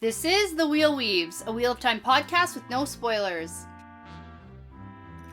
This is The Wheel Weaves, a Wheel of Time podcast with no spoilers.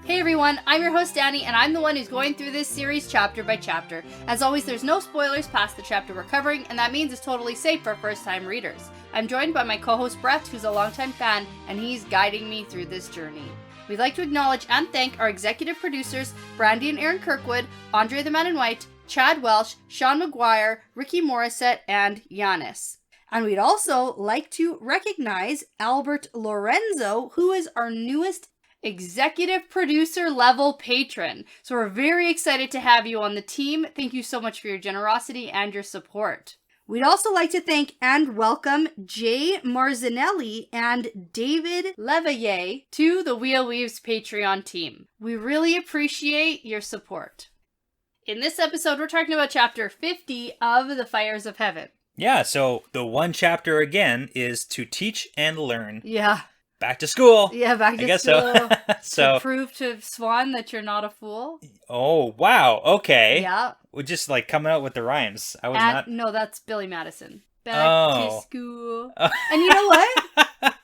Hey everyone, I'm your host Dani, and I'm the one who's going through this series chapter by chapter. As always, there's no spoilers past the chapter we're covering, and that means it's totally safe for first-time readers. I'm joined by my co-host Brett, who's a longtime fan, and he's guiding me through this journey. We'd like to acknowledge and thank our executive producers, Brandy and Aaron Kirkwood, Andre the Man in White, Chad Welsh, Sean McGuire, Rikky Morrisette, and Janes. And we'd also like to recognize Albert Lorenzo, who is our newest executive producer level patron. So we're very excited to have you on the team. Thank you so much for your generosity and your support. We'd also like to thank and welcome Jay Marzanelli and David Leveille to the Wheel Weaves Patreon team. We really appreciate your support. In this episode, we're talking about chapter 50 of The Fires of Heaven. Yeah, so the one chapter again is to teach and learn. Yeah. Back to school. Yeah, back to I guess school. So. To prove to Swan that you're not a fool. Oh, wow. Okay. Yeah. We're just like coming out with the rhymes. I was not. No, that's Billy Madison. Back to school. Oh. And you know what?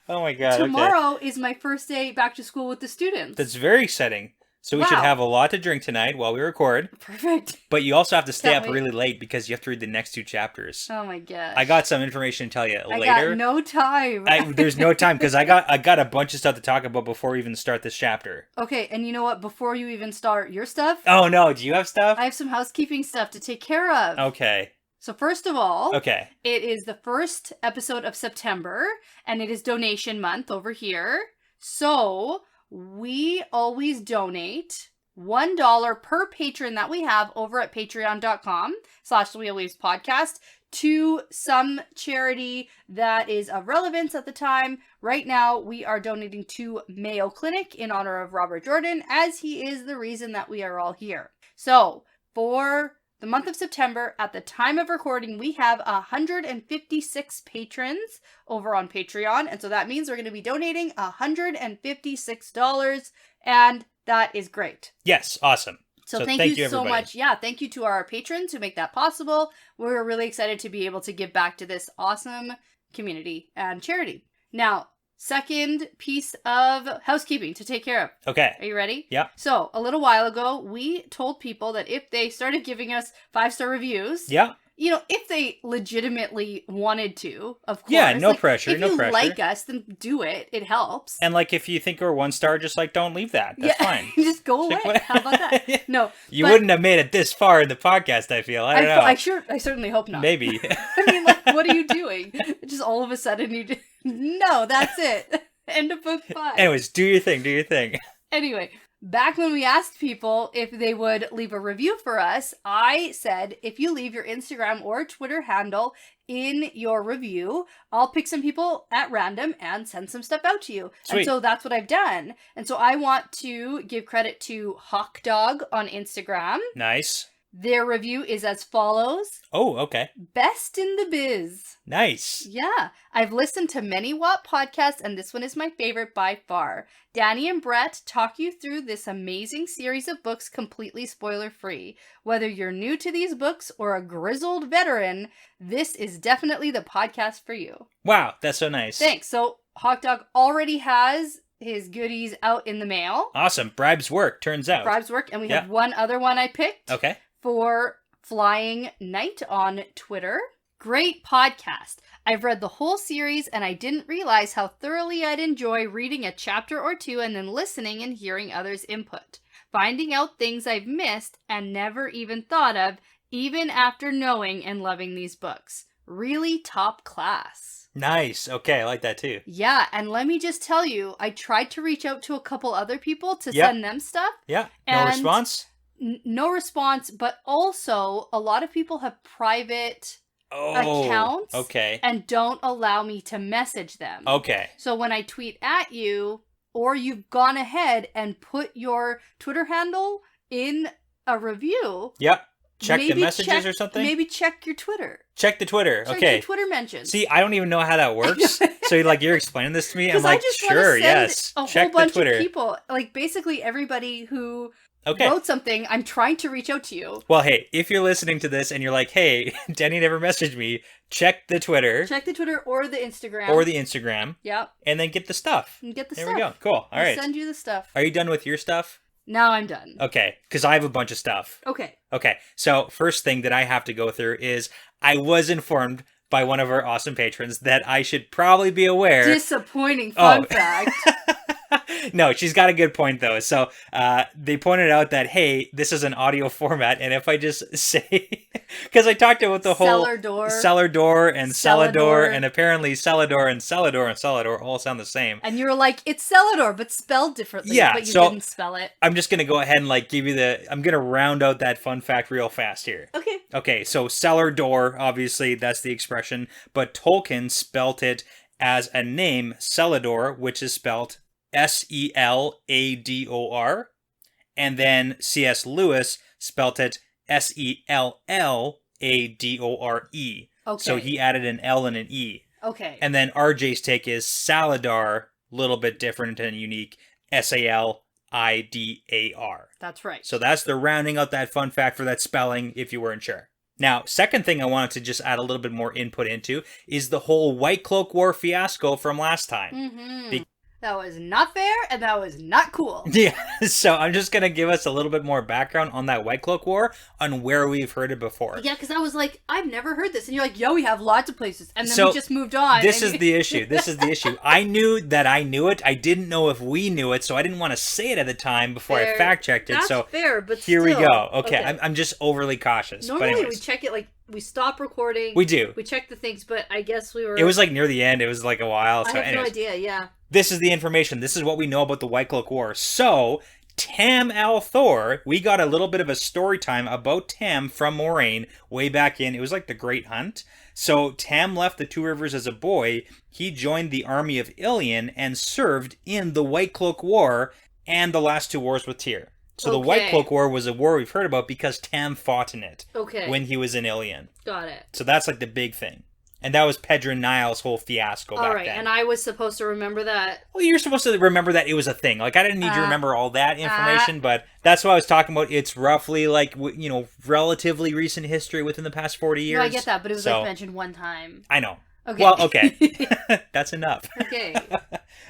Oh my god. Tomorrow is my first day back to school with the students. That's very exciting. So we should have a lot to drink tonight while we record. Perfect. But you also have to stay Can't up wait. really late because you have to read the next two chapters. Oh my gosh. I got some information to tell you later. I got no time. There's no time because I got a bunch of stuff to talk about before we even start this chapter. Okay, and you know what? Before you even start your stuff... Oh no, do you have stuff? I have some housekeeping stuff to take care of. Okay. So first of all, okay, it is the first episode of September, and it is donation month over here. So we always donate $1 per patron that we have over at patreon.com/wheelweavespodcast to some charity that is of relevance at the time. Right now, we are donating to Mayo Clinic in honor of Robert Jordan, as he is the reason that we are all here. So for the month of September, at the time of recording, we have 156 patrons over on Patreon. And so that means we're going to be donating $156. And that is great. Yes, awesome. So thank you so much. Yeah, thank you to our patrons who make that possible. We're really excited to be able to give back to this awesome community and charity. Now, second piece of housekeeping to take care of. Okay. Are you ready? Yeah. So, a little while ago, we told people that if they started giving us 5-star reviews, yeah, you know, if they legitimately wanted to, of course. Yeah, no pressure, if no you pressure. like us, then do it. It helps. And like, if you think we're 1 star, just like, don't leave that. That's fine. Just go away. How about that? No. You wouldn't have made it this far in the podcast, I feel. I don't know. I certainly hope not. Maybe. I mean, like, what are you doing? Just all of a sudden you just... No, that's it. End of book 5. Anyways, do your thing. Anyway, back when we asked people if they would leave a review for us, I said, if you leave your Instagram or Twitter handle in your review, I'll pick some people at random and send some stuff out to you. Sweet. And so that's what I've done. And so I want to give credit to Hawk Dog on Instagram. Nice. Their review is as follows. Oh, okay. Best in the biz. Nice. Yeah. I've listened to many WAP podcasts, and this one is my favorite by far. Dani and Brett talk you through this amazing series of books completely spoiler-free. Whether you're new to these books or a grizzled veteran, this is definitely the podcast for you. Wow, that's so nice. Thanks. So, Hawk Dog already has his goodies out in the mail. Awesome. Bribes work, turns out. Bribes work, and we have one other one I picked. Okay. For Flying Knight on Twitter. Great podcast. I've read the whole series and I didn't realize how thoroughly I'd enjoy reading a chapter or two and then listening and hearing others' input. Finding out things I've missed and never even thought of, even after knowing and loving these books. Really top class. Nice. Okay, I like that too. Yeah, and let me just tell you, I tried to reach out to a couple other people to send them stuff. Yeah. No response? No response, but also a lot of people have private accounts and don't allow me to message them. Okay. So when I tweet at you, or you've gone ahead and put your Twitter handle in a review. Yep. Check the messages or something? Maybe check your Twitter. Check the Twitter. Check okay. your Twitter mentions. See, I don't even know how that works. So you're explaining this to me. I'm like, I just sure, yes. Check whole bunch the Twitter. Of people, like basically everybody who Okay. wrote something. I'm trying to reach out to you. Well, hey, if you're listening to this and you're like, hey, Dani never messaged me, check the Twitter. Check the Twitter or the Instagram. Yep. And then get the stuff. And get the there stuff. There we go. Cool. All right. Send you the stuff. Are you done with your stuff? Now I'm done. Okay, because I have a bunch of stuff. Okay. Okay, so first thing that I have to go through is I was informed by one of our awesome patrons that I should probably be aware. Disappointing fun fact. No, she's got a good point though. So they pointed out that, hey, this is an audio format, and if I just say, because I talked about the whole cellar door and Celador, and apparently Celador and Celador all sound the same. And you were like, it's Celador, but spelled differently. Yeah, but you didn't spell it. I'm just gonna go ahead and like give you I'm gonna round out that fun fact real fast here. Okay. Okay, so cellar door, obviously that's the expression, but Tolkien spelt it as a name, Celador, which is spelt Selador, and then C.S. Lewis spelt it Selladore. Okay. So he added an L and an E. Okay. And then RJ's take is Saladar, a little bit different and unique, Salidar. That's right. So that's the rounding out that fun fact for that spelling, if you weren't sure. Now, second thing I wanted to just add a little bit more input into is the whole White Cloak War fiasco from last time. Mm-hmm. That was not fair, and that was not cool. Yeah, so I'm just going to give us a little bit more background on that White Cloak War, on where we've heard it before. Yeah, because I was like, I've never heard this. And you're like, yeah, we have lots of places. And then we just moved on. This is the issue. I knew that I knew it. I didn't know if we knew it, so I didn't want to say it at the time before I fact-checked it. That's so fair, but here we go. Okay. I'm just overly cautious. Normally we check it, like, we stop recording. We do. We check the things, but I guess we were... It was like near the end. It was like a while. So I have no idea, yeah. This is the information. This is what we know about the White Cloak War. So, Tam al'Thor, we got a little bit of a story time about Tam from Moraine way back in. It was like the Great Hunt. So, Tam left the Two Rivers as a boy. He joined the army of Ilion and served in the White Cloak War and the last two wars with Tyr. So the White Cloak War was a war we've heard about because Tam fought in it when he was in Ilion. Got it. So that's like the big thing. And that was Pedron Niall's whole fiasco back then. All right, and I was supposed to remember that. Well, you're supposed to remember that it was a thing. Like, I didn't need you to remember all that information, but that's what I was talking about. It's roughly, like, relatively recent history within the past 40 years. No, I get that, but it was, like, mentioned one time. I know. Okay. Well, okay. That's enough. Okay.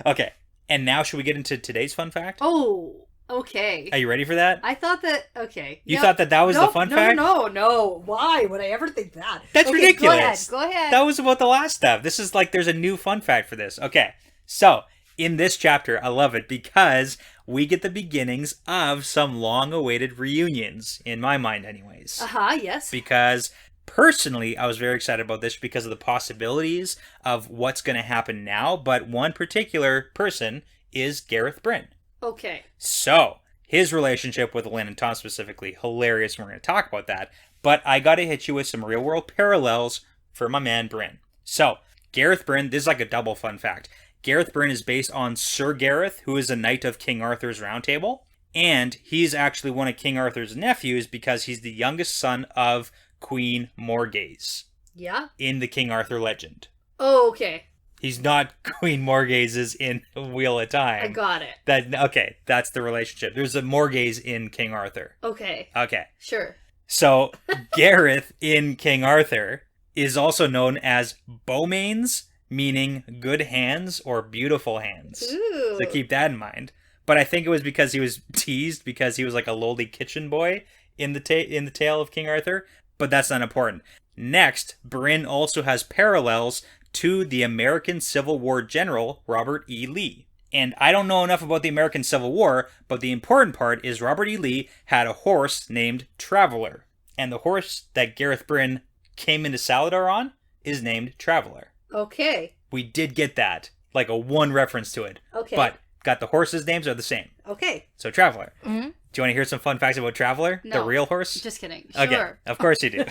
Okay. And now, should we get into today's fun fact? Oh, okay. Are you ready for that? I thought that... Okay. You thought that was the fun fact? No. Why would I ever think that? That's ridiculous. Go ahead. That was about the last stuff. This is like, there's a new fun fact for this. Okay. So, in this chapter, I love it because we get the beginnings of some long-awaited reunions, in my mind anyways. Yes. Because... personally, I was very excited about this because of the possibilities of what's going to happen now, but one particular person is Gareth Bryne. Okay. So, his relationship with Elayne and Tom specifically, hilarious, and we're going to talk about that, but I got to hit you with some real-world parallels for my man Bryne. So, Gareth Bryne, this is like a double fun fact. Gareth Bryne is based on Sir Gareth, who is a knight of King Arthur's Round Table, and he's actually one of King Arthur's nephews because he's the youngest son of Queen Morgase. Yeah? In the King Arthur legend. Oh, okay. He's not Queen Morgase's in Wheel of Time. I got it. Okay, that's the relationship. There's a Morgase in King Arthur. Okay. Okay. Sure. So, Gareth in King Arthur is also known as Beaumains, meaning good hands or beautiful hands. Ooh. So keep that in mind. But I think it was because he was teased because he was like a lowly kitchen boy in the tale of King Arthur. But that's not important. Next, Bryne also has parallels to the American Civil War general, Robert E. Lee. And I don't know enough about the American Civil War, but the important part is Robert E. Lee had a horse named Traveler. And the horse that Gareth Bryne came into Saladar on is named Traveler. Okay. We did get that. Like a one reference to it. Okay. But got the horses' names are the same. Okay. So Traveler. Mm-hmm. Do you want to hear some fun facts about Traveler? No. The real horse? Just kidding. Okay. Sure. Of course you do.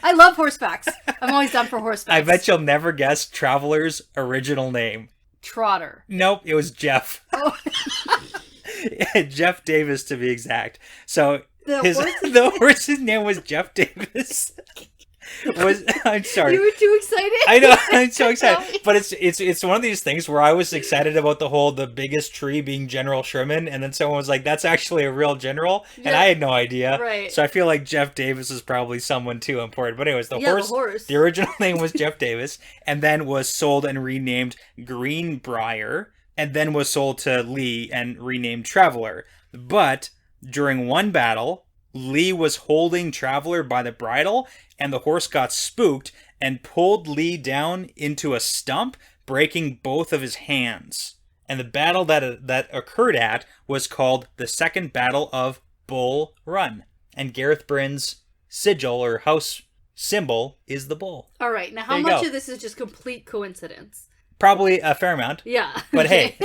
I love horse facts. I'm always down for horse facts. I bet you'll never guess Traveler's original name. Trotter. Nope, it was Jeff. Oh. Jeff Davis, to be exact. So the horse's name was Jeff Davis. I'm sorry. You were too excited. I know, I'm so excited. But it's one of these things where I was excited about the biggest tree being General Sherman, and then someone was like, that's actually a real general, and I had no idea. Right. So I feel like Jeff Davis is probably someone too important. But anyways, the horse, the original name was Jeff Davis, and then was sold and renamed Greenbrier, and then was sold to Lee and renamed Traveler. But during one battle, Lee was holding Traveler by the bridle, and the horse got spooked and pulled Lee down into a stump, breaking both of his hands. And the battle that occurred at was called the Second Battle of Bull Run. And Gareth Bryne's sigil or house symbol is the bull. All right. Now, how much of this is just complete coincidence? Probably a fair amount. Yeah. But hey.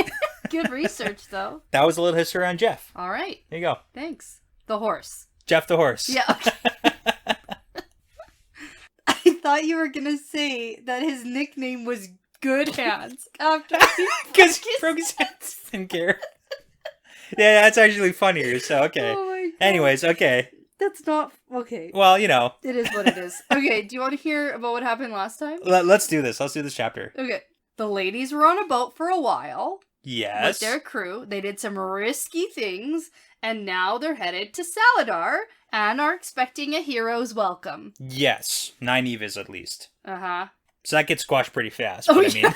Good research, though. That was a little history on Jeff. All right. There you go. Thanks. The horse. Jeff the horse. Yeah. Okay. I thought you were going to say that his nickname was Good Hands after because he broke his hands and care. Yeah, that's actually funnier. So, okay. Oh my God. Anyways, okay. That's not... Okay. Well, you know. It is what it is. Okay, do you want to hear about what happened last time? Let's do this. Let's do this chapter. Okay. The ladies were on a boat for a while. Yes. With their crew. They did some risky things, and now they're headed to Saladar and are expecting a hero's welcome. Yes. Nynaeve is at least. Uh-huh. So that gets squashed pretty fast, but I mean.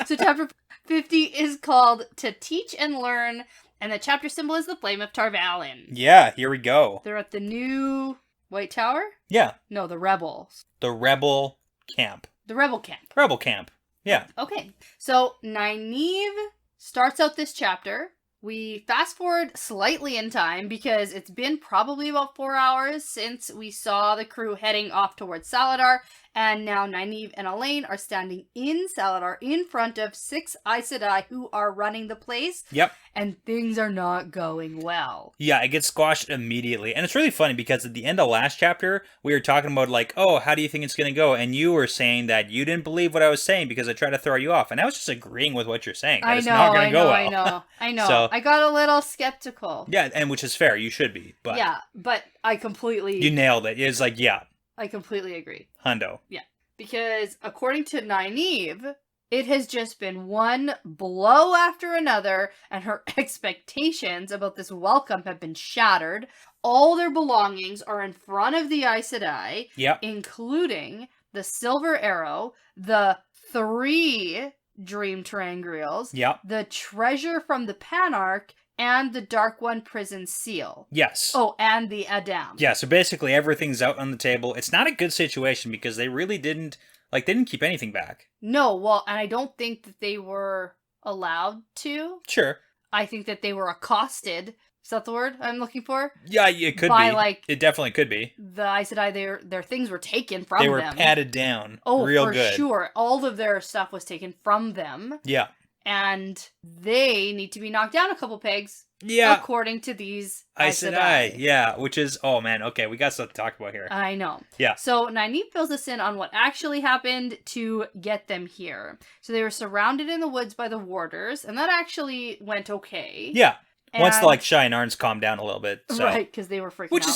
So chapter 50 is called To Teach and Learn, and the chapter symbol is the Flame of Tarvalin. Yeah, here we go. They're at the new White Tower? Yeah. No, the Rebels. The Rebel Camp. The Rebel Camp. Rebel Camp. Yeah. Okay. So Nynaeve starts out this chapter. We fast forward slightly in time because it's been probably about 4 hours since we saw the crew heading off towards Saladar, and now Nynaeve and Elayne are standing in Saladar in front of 6 Aes Sedai who are running the place. Yep. And things are not going well. Yeah, it gets squashed immediately. And it's really funny because at the end of last chapter, we were talking about like, oh, how do you think it's going to go? And you were saying that you didn't believe what I was saying because I tried to throw you off. And I was just agreeing with what you're saying. That it's not going to go well. I know. So, I got a little skeptical. Yeah, and which is fair. You should be. But yeah, but I completely... You nailed it. It's like, yeah. I completely agree. Hundo. Yeah. Because according to Nynaeve, it has just been one blow after another, and her expectations about this welcome have been shattered. All their belongings are in front of the Aes Sedai, yep, including the silver arrow, the 3 dream terangrials, yep, the treasure from the Panarch, and the Dark One prison seal. Yes. Oh, and the Adam. Yeah, so basically everything's out on the table. It's not a good situation because they really didn't, they didn't keep anything back. No, well, and I don't think that they were allowed to. Sure. I think that they were accosted. Is that the word I'm looking for? Yeah, it could by, be. It definitely could be. The Aes Sedai, their things were taken from them. They were patted down. Oh, real for good. Sure. All of their stuff was taken from them. Yeah. And they need to be knocked down a couple pegs. Yeah. According to these Aes Sedai. Yeah, which is, oh man, okay, we got stuff to talk about here. I know. Yeah. So Nynaeve fills us in on what actually happened to get them here. So they were surrounded in the woods by the warders, and that actually went okay. Yeah. Once the Shy and Arns calmed down a little bit. So. Right, because they were freaking out. Which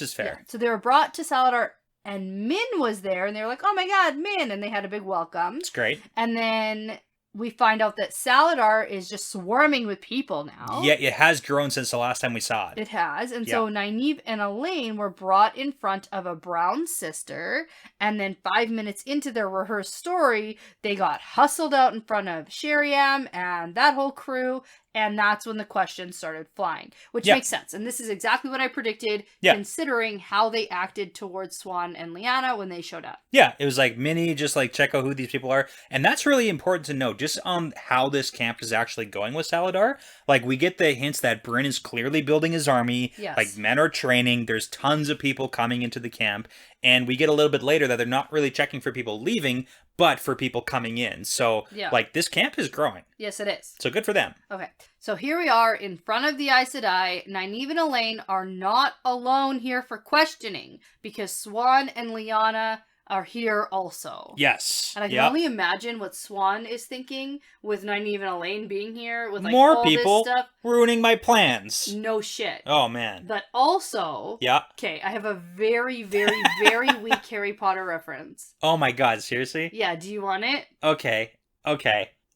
is fair. Yeah. So they were brought to Saladar, and Min was there, and they were like, oh my god, Min! And they had a big welcome. It's great. And then we find out that Saladar is just swarming with people now. Yeah, it has grown since the last time we saw it. It has. And so Nynaeve and Elayne were brought in front of a brown sister, and then 5 minutes into their rehearsed story, they got hustled out in front of Sheriam and that whole crew, and that's when the questions started flying, which makes sense. And this is exactly what I predicted, considering how they acted towards Swan and Lyanna when they showed up. Yeah, it was like Minnie, just check out who these people are. And that's really important to know, just on how this camp is actually going with Saladar. We get the hints that Bryn is clearly building his army. Yes. Men are training. There's tons of people coming into the camp. And we get a little bit later that they're not really checking for people leaving, but for people coming in. So, this camp is growing. Yes, it is. So good for them. Okay. So here we are in front of the Aes Sedai. Nynaeve and Elayne are not alone here for questioning, because Swan and Lyanna are here also. Yes. And I can only imagine what Swan is thinking with Nynaeve and Elayne being here with like more all people this stuff. ruining my plans. No shit. Oh, man. But also... Yeah. Okay, I have a very, very, very weak Harry Potter reference. Oh my god, seriously? Yeah, do you want it? Okay.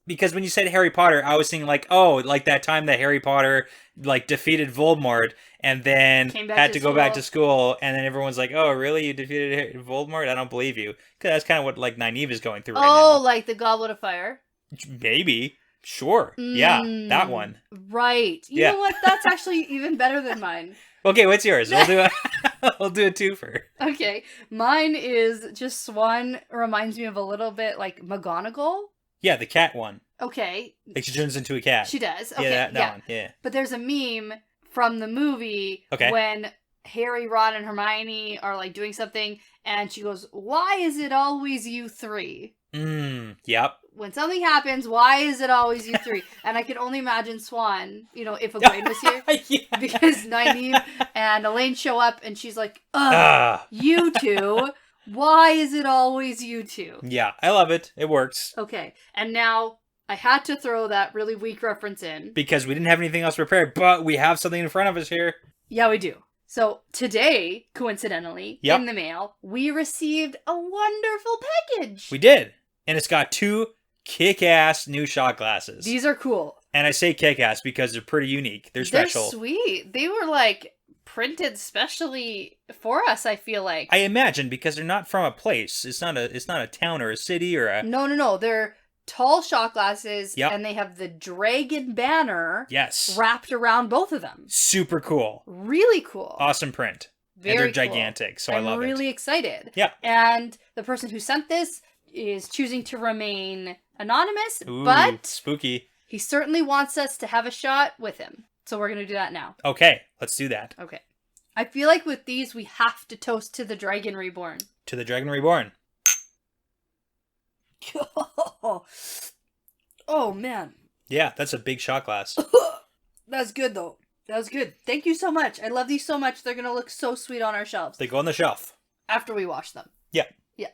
Because when you said Harry Potter, I was thinking like, oh, like that time that Harry Potter like defeated Voldemort and then had to go back to school, and then everyone's like, oh, really? You defeated Voldemort? I don't believe you. Because that's kind of what like Nynaeve is going through right now. Oh, like the Goblet of Fire? Maybe. Sure. Yeah, that one. Right. You know what? That's actually even better than mine. Okay, what's yours? We'll do a twofer. Okay. Mine is just Swan reminds me of a little bit like McGonagall. Yeah, the cat one. Okay. Like she turns into a cat. She does. Okay. Yeah, that one. Yeah. But there's a meme from the movie when Harry, Ron, and Hermione are like doing something, and she goes, "Why is it always you three?" Yep. When something happens, why is it always you three? And I can only imagine Swan, if Egwene was here. Yeah. Because Nynaeve and Elayne show up, and she's like, you two. Why is it always you two? Yeah, I love it. It works. Okay, and now I had to throw that really weak reference in. Because we didn't have anything else prepared, but we have something in front of us here. Yeah, we do. So today, coincidentally, in the mail, we received a wonderful package. We did. And it's got 2 kick-ass new shot glasses. These are cool. And I say kick-ass because they're pretty unique. They're special. They're sweet. They were like printed specially for us, I feel like. I imagine, because they're not from a place. It's not a town or a city or a... No. They're tall shot glasses, and they have the dragon banner wrapped around both of them. Super cool. Really cool. Awesome print. Very and they're gigantic, so I love it. I'm really excited. Yeah. And the person who sent this is choosing to remain anonymous, Ooh, but spooky. He certainly wants us to have a shot with him. So we're going to do that now. Okay, let's do that. Okay. I feel like with these, we have to toast to the Dragon Reborn. To the Dragon Reborn. Oh, man. Yeah, that's a big shot glass. That's good, though. That was good. Thank you so much. I love these so much. They're going to look so sweet on our shelves. They go on the shelf. After we wash them. Yeah. Yeah.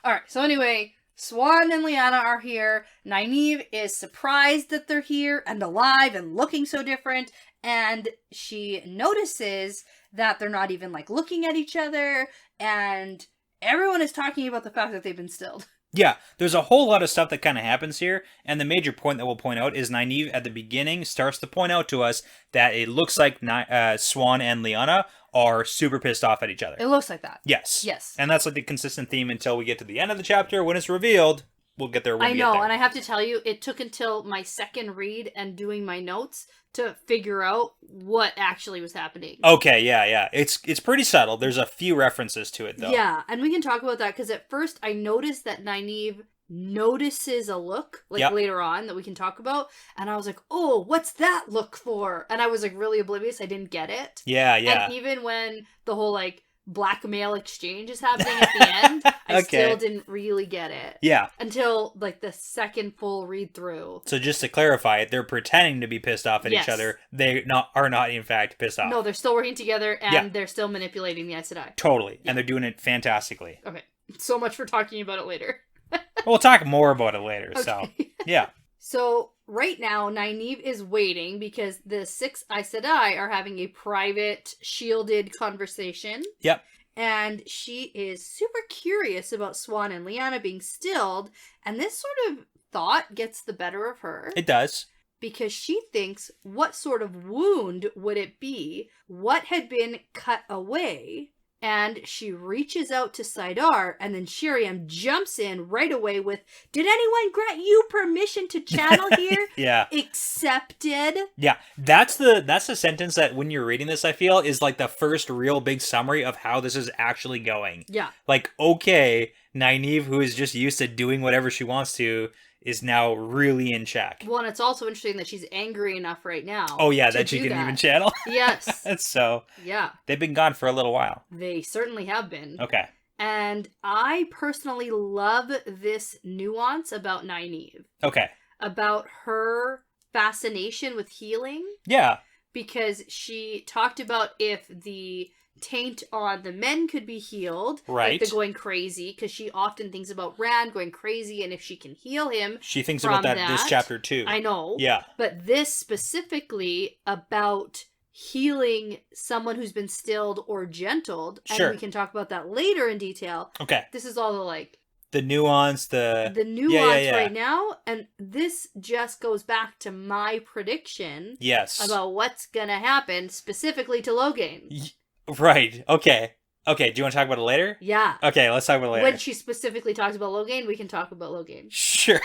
All right. So anyway, Swan and Lyanna are here. Nynaeve is surprised that they're here and alive and looking so different. And she notices that they're not even like looking at each other. And everyone is talking about the fact that they've been stilled. Yeah, there's a whole lot of stuff that kind of happens here, and the major point that we'll point out is Nynaeve at the beginning starts to point out to us that it looks like Swan and Lyanna are super pissed off at each other. It looks like that. Yes. Yes. And that's like the consistent theme until we get to the end of the chapter. When it's revealed, we'll get there when we get there. I know, and I have to tell you, it took until my second read and doing my notes to figure out what actually was happening. Okay, yeah. It's pretty subtle. There's a few references to it, though. Yeah, and we can talk about that, because at first I noticed that Nynaeve notices a look, later on, that we can talk about, and I was like, oh, what's that look for? And I was like really oblivious, I didn't get it. Yeah. And even when the whole blackmail exchange is happening at the end, I still didn't really get it. Yeah. Until the second full read through. So just to clarify, they're pretending to be pissed off at each other. They are not in fact pissed off. No, they're still working together and they're still manipulating the Aes Sedai. Totally. Yeah. And they're doing it fantastically. Okay. So much for talking about it later. We'll talk more about it later, so yeah. So right now, Nynaeve is waiting because the 6 Aes Sedai are having a private, shielded conversation. Yep. And she is super curious about Swan and Lyanna being stilled, and this sort of thought gets the better of her. It does. Because she thinks, what sort of wound would it be? What had been cut away? And she reaches out to Saidar, and then Shiriam jumps in right away with, did anyone grant you permission to channel here? Yeah. Accepted. Yeah. That's the sentence that when you're reading this, I feel, is like the first real big summary of how this is actually going. Yeah. Like, okay, Nynaeve, who is just used to doing whatever she wants to, is now really in check. Well, and it's also interesting that she's angry enough right now. Oh, yeah, that she can even channel? Yes. So, yeah. They've been gone for a little while. They certainly have been. Okay. And I personally love this nuance about Nynaeve. Okay. About her fascination with healing. Yeah. Because she talked about if the taint on the men could be healed. Right. Like the going crazy, because she often thinks about Rand going crazy, and if she can heal him. She thinks about that this chapter too. I know. Yeah. But this specifically about healing someone who's been stilled or gentled, and Sure. we can talk about that later in detail. Okay. This is all the like The nuance, the nuance yeah. right now, and this just goes back to my prediction Yes. about what's gonna happen specifically to Logain. Right. Okay. Okay, do you want to talk about it later? Yeah. Okay, let's talk about it later. When she specifically talks about Logain, we can talk about Logain. Sure.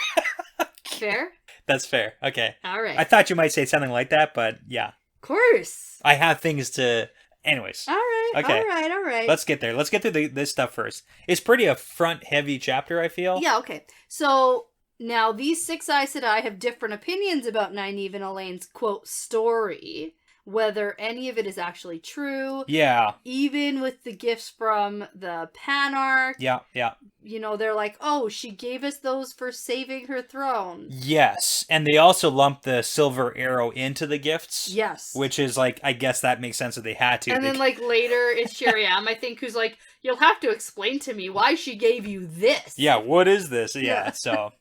Fair? That's fair. Okay. All right. I thought you might say something like that, but yeah. Of course. I have things to... Anyways. All right. Okay. All right. Let's get there. Let's get through this stuff first. It's pretty a front-heavy chapter, I feel. Yeah, okay. So, now these 6 Aes Sedai have different opinions about Nynaeve and Elayne's, quote, story. Whether any of it is actually true. Yeah. Even with the gifts from the Panarch. Yeah. You know, they're like, oh, she gave us those for saving her throne. Yes. And they also lumped the silver arrow into the gifts. Yes. Which is like, I guess that makes sense that they had to. And then like later it's Sheriam, I think, who's like, you'll have to explain to me why she gave you this. Yeah, what is this? Yeah. So...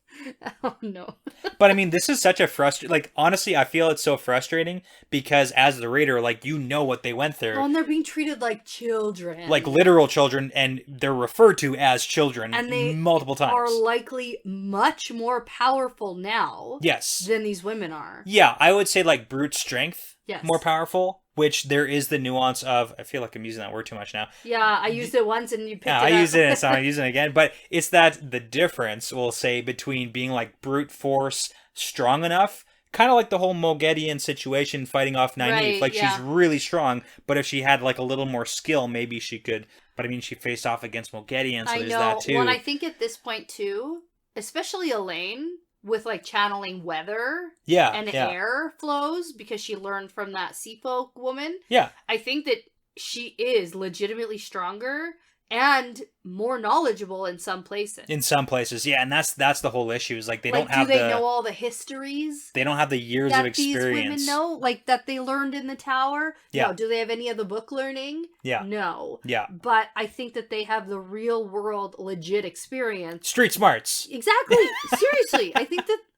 Oh, no. But I mean, this is such a like, honestly, I feel it's so frustrating because as the reader, like, you know what they went through. Oh, and they're being treated like children. Like literal children, and they're referred to as children and they multiple times. are likely much more powerful now yes. than these women are. Yeah, I would say like brute strength, yes. more powerful, which there is the nuance of, I feel like I'm using that word too much now. Yeah, I used it once and you picked it up. I used it and so I'm using it again, but it's that the difference, we'll say, between being like brute force strong enough, kind of like the whole Mogedian situation fighting off Nynaeve. Right, like yeah. she's really strong, but if she had like a little more skill, maybe she could. But I mean, she faced off against Mogedian, so I there's know. that too. Well, I think at this point too, especially Elayne, with like channeling weather and air flows because she learned from that sea folk woman. Yeah. I think that she is legitimately stronger and more knowledgeable in some places. In some places, yeah, and that's the whole issue. Is like they like, don't have do they know all the histories? They don't have the years that of experience. These women know, like that they learned in the tower. Yeah. No. Do they have any of the book learning? Yeah. No. Yeah. But I think that they have the real world legit experience. Street smarts. Exactly. Seriously,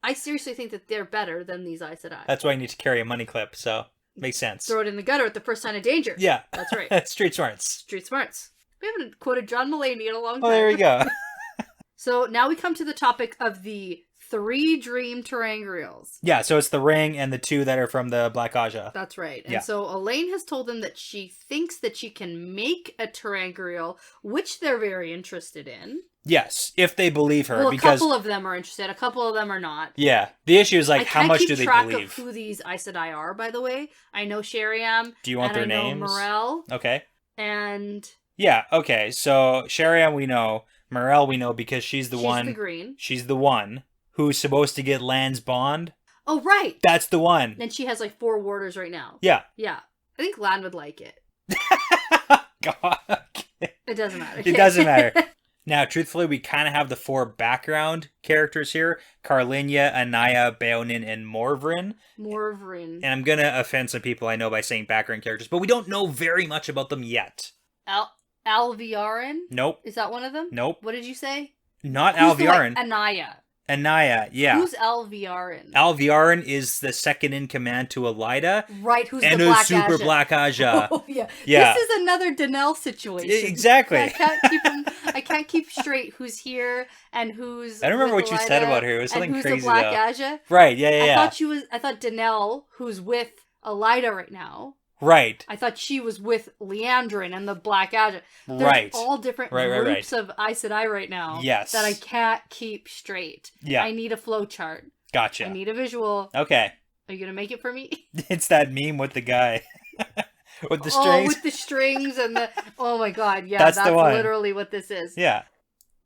I seriously think that they're better than these Aes Sedai. That's why I need to carry a money clip. So makes sense. Throw it in the gutter at the first sign of danger. Yeah. That's right. Street smarts. Street smarts. We haven't quoted John Mulaney in a long time. Oh, there we go. So now we come to the topic of the 3 dream terangrials. Yeah, so it's the ring and the 2 that are from the Black Aja. That's right. And yeah. so Elayne has told them that she thinks that she can make a terangrial, which they're very interested in. Yes, if they believe her. Well, because... a couple of them are interested. A couple of them are not. Yeah. The issue is, like, how much do they believe? I can't keep track of who these Aes Sedai are, by the way. I know Sheriam. Do you want their names? I know Morel. Okay. And... Yeah, okay. So, Sheriam we know. Morel we know because she's the one... She's the green. She's the one who's supposed to get Lan's bond. Oh, right. That's the one. And she has, like, 4 warders right now. Yeah. Yeah. I think Lan would like it. God. Okay. It doesn't matter. It doesn't matter. Now, truthfully, we kind of have the 4 background characters here. Carlinia, Anaya, Baonin, and Morvrin. Morvrin. And I'm going to offend some people I know by saying background characters, but we don't know very much about them yet. Alviarin? Nope. Is that one of them? Nope. What did you say? Not Who's Alviarin. Anaya. Anaya, yeah. Who's Alviarin? Alviarin is the second in command to Elida. Right, who's and the Black super Aja. Black Aja. Oh, yeah. Yeah. This is another Danelle situation. Exactly. I can't keep straight who's here and who's I don't remember with what you Elida said about her. It was something and who's crazy, the Black though. Aja. Right, yeah. I thought Danelle, who's with Elida right now. Right. I thought she was with Leandrin and the Black Aja. There's right. all different groups of Aes Sedai right now. Yes. That I can't keep straight. Yeah. I need a flow chart. Gotcha. I need a visual. Okay. Are you going to make it for me? It's that meme with the guy. With the strings. Oh, with the strings and the... Oh my god, yeah, that's the one. literally what this is. Yeah.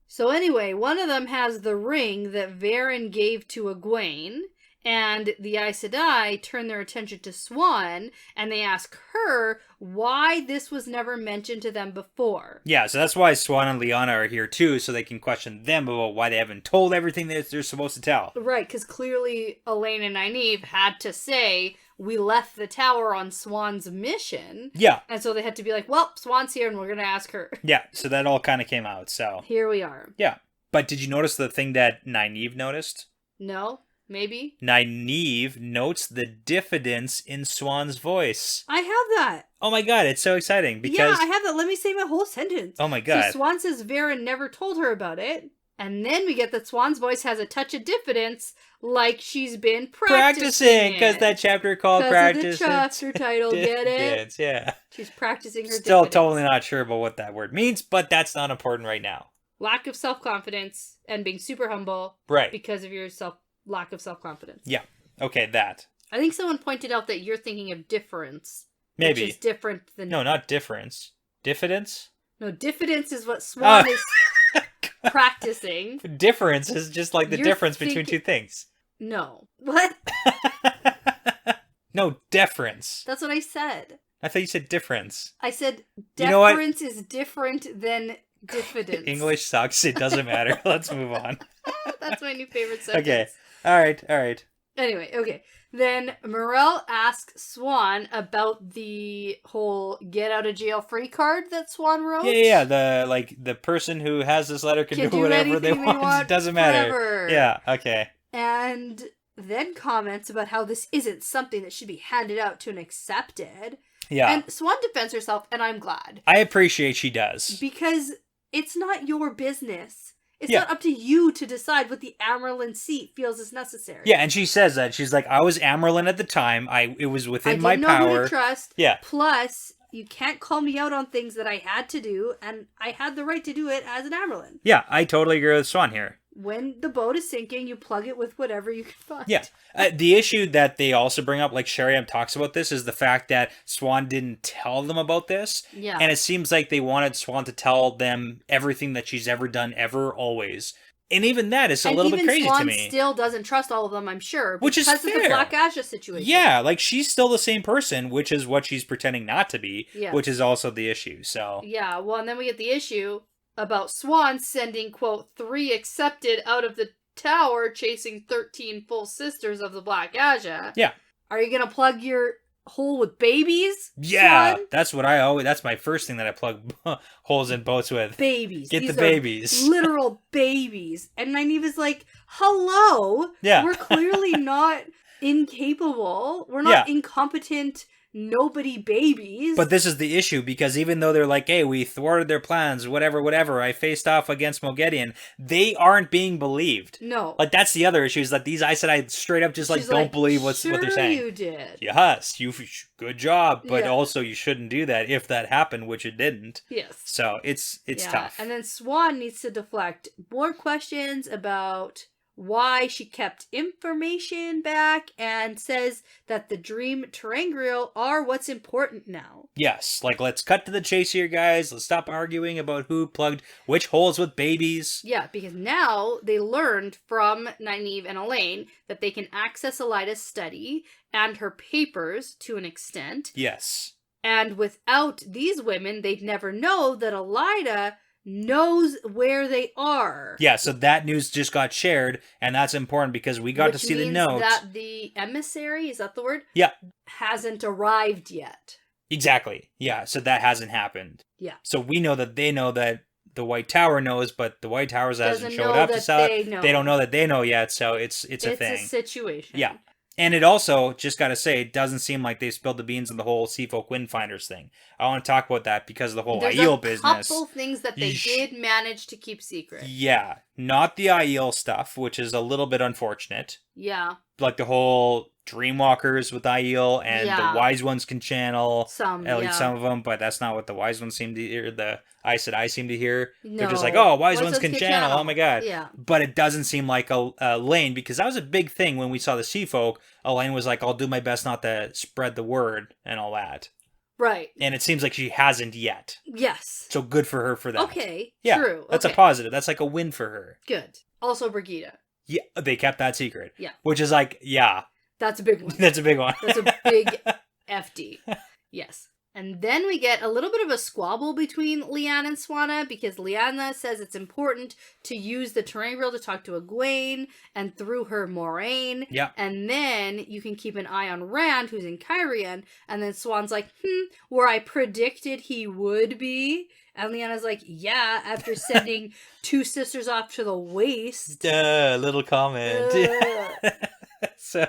So anyway, one of them has the ring that Varen gave to Egwene, And the Aes Sedai turn their attention to Swan, and they ask her why this was never mentioned to them before. Yeah, so that's why Swan and Lyanna are here too, so they can question them about why they haven't told everything that they're supposed to tell. Right, because clearly Elayne and Nynaeve had to say, we left the tower on Swan's mission. Yeah. And so they had to be like, well, Swan's here and we're going to ask her. Yeah, so that all kind of came out, so. Here we are. Yeah. But did you notice the thing that Nynaeve noticed? No? Maybe? Nynaeve notes the diffidence in Swan's voice. I have that. Oh my god, it's so exciting because... Yeah, I have that. Let me say my whole sentence. Oh my god. So Swan says Varen never told her about it. And then we get that Swan's voice has a touch of diffidence, like she's been practicing because that chapter called Practice. Because of the chapter title, get it? Yeah. She's practicing her Still diffidence. totally not sure about what that word means, but that's not important right now. Lack of self-confidence and being super humble. Right. Because of your lack of self-confidence. Yeah. Okay, that. I think someone pointed out that you're thinking of difference. Maybe. Which is different than... No, not difference. Diffidence? No, diffidence is what Swan is practicing. Difference is just like the You're difference between two things. No. What? No, deference. That's what I said. I thought you said difference. I said You know what? deference is different than diffidence. English sucks. It doesn't matter. Let's move on. That's my new favorite sentence. Okay. All right. Anyway, okay. Then Morel asks Swan about the whole get out of jail free card that Swan wrote. Yeah. The person who has this letter can do whatever they want. It doesn't matter. Forever. Yeah. Okay. And then comments about how this isn't something that should be handed out to and accepted. Yeah. And Swan defends herself, and I'm glad. I appreciate she does. Because it's not your business. It's Yeah. not up to you to decide what the Amyrlin seat feels is necessary. Yeah, and she says that. She's like, I was Amyrlin at the time. It was within my didn't know who power. to trust. Yeah. Plus, you can't call me out on things that I had to do, and I had the right to do it as an Amyrlin. Yeah, I totally agree with Swan here. When the boat is sinking, you plug it with whatever you can find. Yeah. The issue that they also bring up, like Sheriam talks about this, is the fact that Swan didn't tell them about this. Yeah. And it seems like they wanted Swan to tell them everything that she's ever done, ever, And even that is a little bit crazy Swan to me. Still doesn't trust all of them, I'm sure. Which is because fair. of the Black Aja situation. Yeah, like she's still the same person, which is what she's pretending not to be, Yeah. which is also the issue. So Yeah, well, and then we get the issue about Swan sending, quote, 3 accepted out of the tower chasing 13 full sisters of the Black Aja. Yeah. Are you gonna plug your hole with babies? Yeah, Swan? that's my first thing that I plug holes in boats with. Babies. Get These the are babies. Literal babies. And Nynaeve is like, hello? Yeah. We're clearly not incapable. We're not incompetent nobody babies. But this is the issue, because even though they're like, hey, we thwarted their plans, whatever, I faced off against Moghedien, they aren't being believed. No. Like, that's the other issue, is that these Aes Sedai straight up just, She's don't believe what sure they're saying. you did. Yes, good job, but Yeah. also you shouldn't do that if that happened, which it didn't. Yes. So it's tough. And then Swan needs to deflect more questions about why she kept information back and says that the Dream Terangrial are what's important now. Yes, like, let's cut to the chase here, guys. Let's stop arguing about who plugged which holes with babies. Yeah, because now they learned from Nynaeve and Elayne that they can access Elida's study and her papers to an extent. Yes. And without these women, they'd never know that Elida knows where they are. Yeah, so that news just got shared, and that's important because we got to see the note. That the emissary, is that the word? Yeah. Hasn't arrived yet. Exactly. Yeah, so that hasn't happened. Yeah. So we know that they know that the White Tower knows, but the White Tower hasn't Doesn't showed know up to that sell they it. know. They don't know that they know yet, so it's a thing. It's a situation. Yeah. And it also, just gotta say, it doesn't seem like they spilled the beans on the whole Seafolk Windfinders thing. I want to talk about that because of the whole Aiel business. There's a couple things that they did manage to keep secret. Yeah. Not the Aiel stuff, which is a little bit unfortunate. Yeah. Like the whole Dreamwalkers with Aiel, and the Wise Ones can channel. At least some of them, but that's not what the Wise Ones seem to hear. The Aes Sedai seem to hear. No. They're just like, oh, Wise Ones can channel. Oh my god. Yeah. But it doesn't seem like Elayne, because that was a big thing when we saw the Sea Folk. Elayne was like, I'll do my best not to spread the word and all that. Right. And it seems like she hasn't yet. Yes. So good for her for that. Okay. Yeah, True. That's okay. a positive. That's like a win for her. Good. Also Brigida. Yeah, they kept that secret. Yeah. Which is like, yeah. That's a big one. That's a big one. That's a big FD. Yes. And then we get a little bit of a squabble between Leanne and Swanna because Leanna says it's important to use the terrain wheel to talk to Egwene and through her Moraine. Yeah. And then you can keep an eye on Rand, who's in Kyrian. And then Swan's like, where I predicted he would be. And Leanna's like, yeah, after sending two sisters off to the waste. Little comment. So,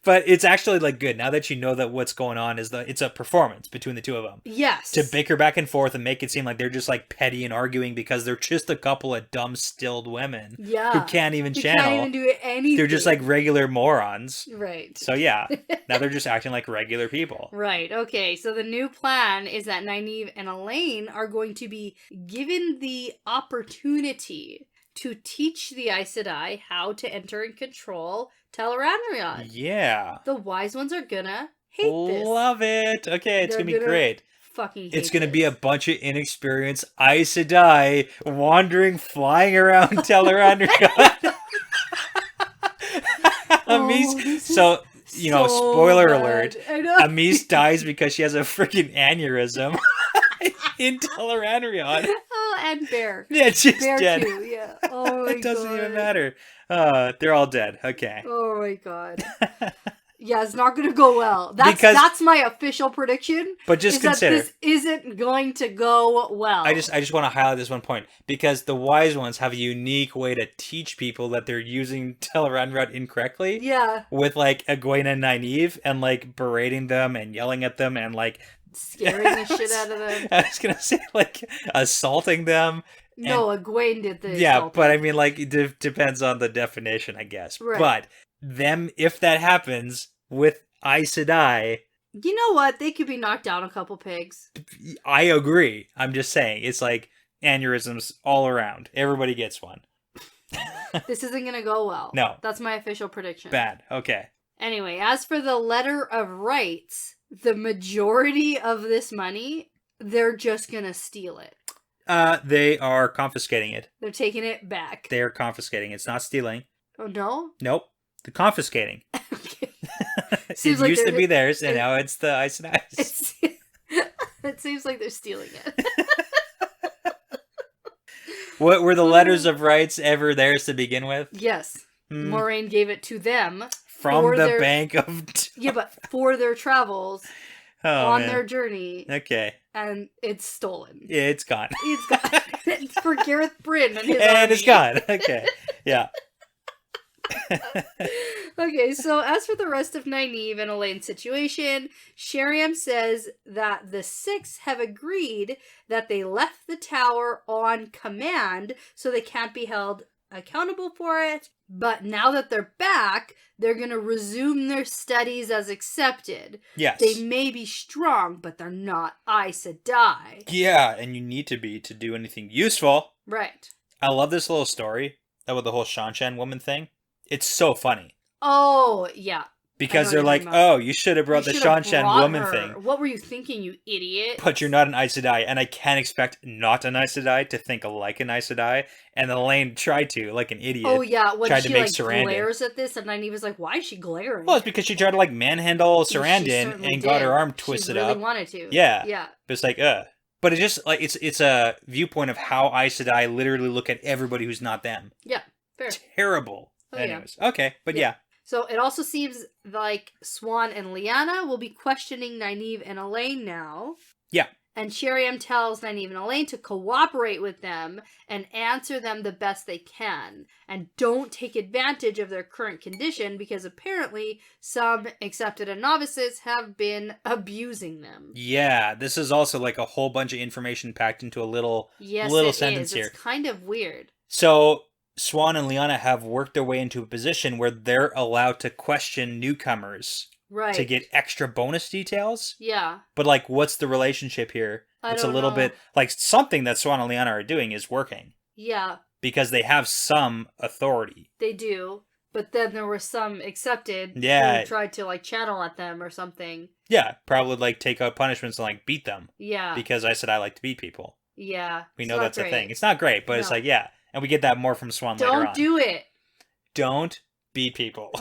but it's actually like good now that you know that what's going on is it's a performance between the two of them. Yes. To bicker back and forth and make it seem like they're just like petty and arguing because they're just a couple of dumb stilled women. Yeah. Who can't even channel. Can't even do anything. They're just like regular morons. Right. So yeah, now they're just acting like regular people. Right. Okay. So the new plan is that Nynaeve and Elayne are going to be given the opportunity to teach the Aes Sedai how to enter and control Tel'aran'rhiod. Yeah. The wise ones are gonna hate this. Love it. Okay, it's gonna be great. Fucking hate It's gonna this. be a bunch of inexperienced Aes Sedai wandering, flying around Tel'aran'rhiod. So, you know, spoiler alert. I know. Amis dies because she has a freaking aneurysm in Tel'aran'rhiod. Oh, and Bear. Yeah, she's Bear dead. too, yeah. Oh my god. It doesn't even matter. They're all dead. Okay. Oh my god. Yeah, it's not going to go well. That's my official prediction. But just consider that this isn't going to go well. I just want to highlight this one point because the wise ones have a unique way to teach people that they're using Tel'aran'rhiod incorrectly. Yeah. With like Egwene and Nynaeve and like berating them and yelling at them and like scaring the shit out of them. I was gonna say like assaulting them. No, Egwene did the yeah, assaulting. but I mean like it depends on the definition, I guess. Right. But them, if that happens with Aes Sedai, you know what? They could be knocked down a couple pigs. I agree. I'm just saying, it's like aneurysms all around. Everybody gets one. This isn't going to go well. No. That's my official prediction. Bad. Okay. Anyway, as for the letter of rights, the majority of this money, they're just going to steal it. They are confiscating it. They're taking it back. They are confiscating. It's not stealing. Oh, no? Nope. They're confiscating. Okay. It like used to be theirs, and now it's the Aes Sedai's. It seems like they're stealing it. What were the letters of rights ever theirs to begin with? Yes. Moraine gave it to them. From the bank of... Yeah, but for their travels on their journey. Okay. And it's stolen. Yeah, it's gone. It's gone. It's for Gareth Bryne and his and army. it's gone. Okay. Yeah. Okay, so as for the rest of Nynaeve and Elayne's situation, Sheriam says that the Six have agreed that they left the tower on command, so they can't be held accountable for it. But now that they're back, they're going to resume their studies as accepted. Yes. They may be strong, but they're not Aes Sedai. Yeah, and you need to be to do anything useful. Right. I love this little story with the whole Shanshan woman thing. It's so funny. Oh, yeah. Because they're like, oh, you should have brought the Shanshan woman her. thing. What were you thinking, you idiot? But you're not an Aes Sedai, and I can't expect not an Aes Sedai to think like an Aes Sedai. And Elayne tried to, like an idiot. Oh, yeah, when tried she, to make like, Sarandon. glares at this, and Nynaeve was like, why is she glaring? Well, it's because she tried to, like, manhandle Sarandon and got her arm twisted up. She really wanted to. Yeah. Yeah. But it's like, But it just, like, it's a viewpoint of how Aes Sedai literally look at everybody who's not them. Yeah, fair. Terrible. Oh, Anyways. Yeah. Okay, but yeah. So it also seems like Swan and Lyanna will be questioning Nynaeve and Elayne now. Yeah. And Sheriam tells Nynaeve and Elayne to cooperate with them and answer them the best they can. And don't take advantage of their current condition because apparently some accepted and novices have been abusing them. Yeah, this is also like a whole bunch of information packed into a little sentence here. It's kind of weird. So Swan and Lyanna have worked their way into a position where they're allowed to question newcomers. Right. To get extra bonus details. Yeah. But, like, what's the relationship here? It's a little bit... Like, something that Swan and Lyanna are doing is working. Yeah. Because they have some authority. They do. But then there were some accepted who tried to, like, channel at them or something. Yeah. Probably, like, take out punishments and, like, beat them. Yeah. Because I said I like to beat people. Yeah. We know that's a thing. It's not great, but it's like, yeah. And we get that more from Swan later on. Don't do it. don't beat people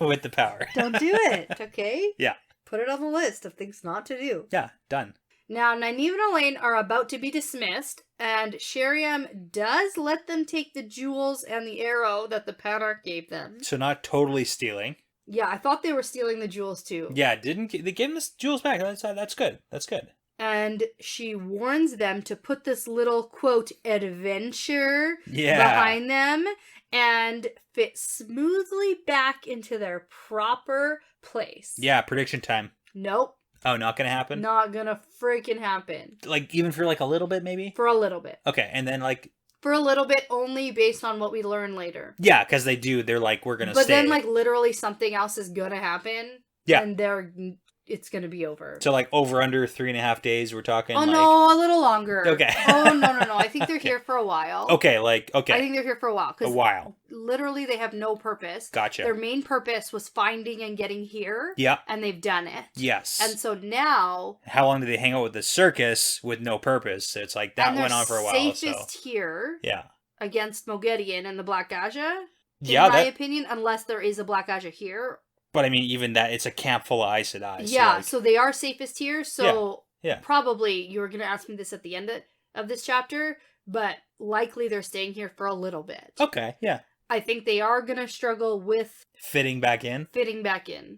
with the power. Don't do it, okay? Yeah. Put it on the list of things not to do. Yeah, done. Now, Nynaeve and Elayne are about to be dismissed, and Sheriam does let them take the jewels and the arrow that the Panarch gave them. So not totally stealing. Yeah, I thought they were stealing the jewels too. Yeah, they gave them the jewels back. That's good. That's good. And she warns them to put this little, quote, adventure Yeah. behind them and fit smoothly back into their proper place. Yeah, prediction time. Nope. Oh, not gonna happen? Not gonna freaking happen. Like, even for like a little bit, maybe? For a little bit. Okay, and then like... For a little bit, only based on what we learn later. Yeah, because they're like, we're gonna But stay. then, like, literally something else is gonna happen. Yeah. And it's gonna be over. So, like, over under 3.5 days, we're talking, Oh, no, a little longer. Okay. Oh, no. I think they're here for a while. Okay. I Okay. think they're here for a while. A while. Literally, they have no purpose. Gotcha. Their main purpose was finding and getting here. Yeah. And they've done it. Yes. And so now... How long did they hang out with the circus with no purpose? So it's like, that went on for a while. Safest here. Yeah. Against Moghedien and the Black Aja. In my opinion, unless there is a Black Aja here. But I mean, even that, it's a camp full of Aes Sedai. Yeah, so they are safest here. So yeah. Probably you were going to ask me this at the end of this chapter, but likely they're staying here for a little bit. Okay, yeah. I think they are going to struggle with fitting back in.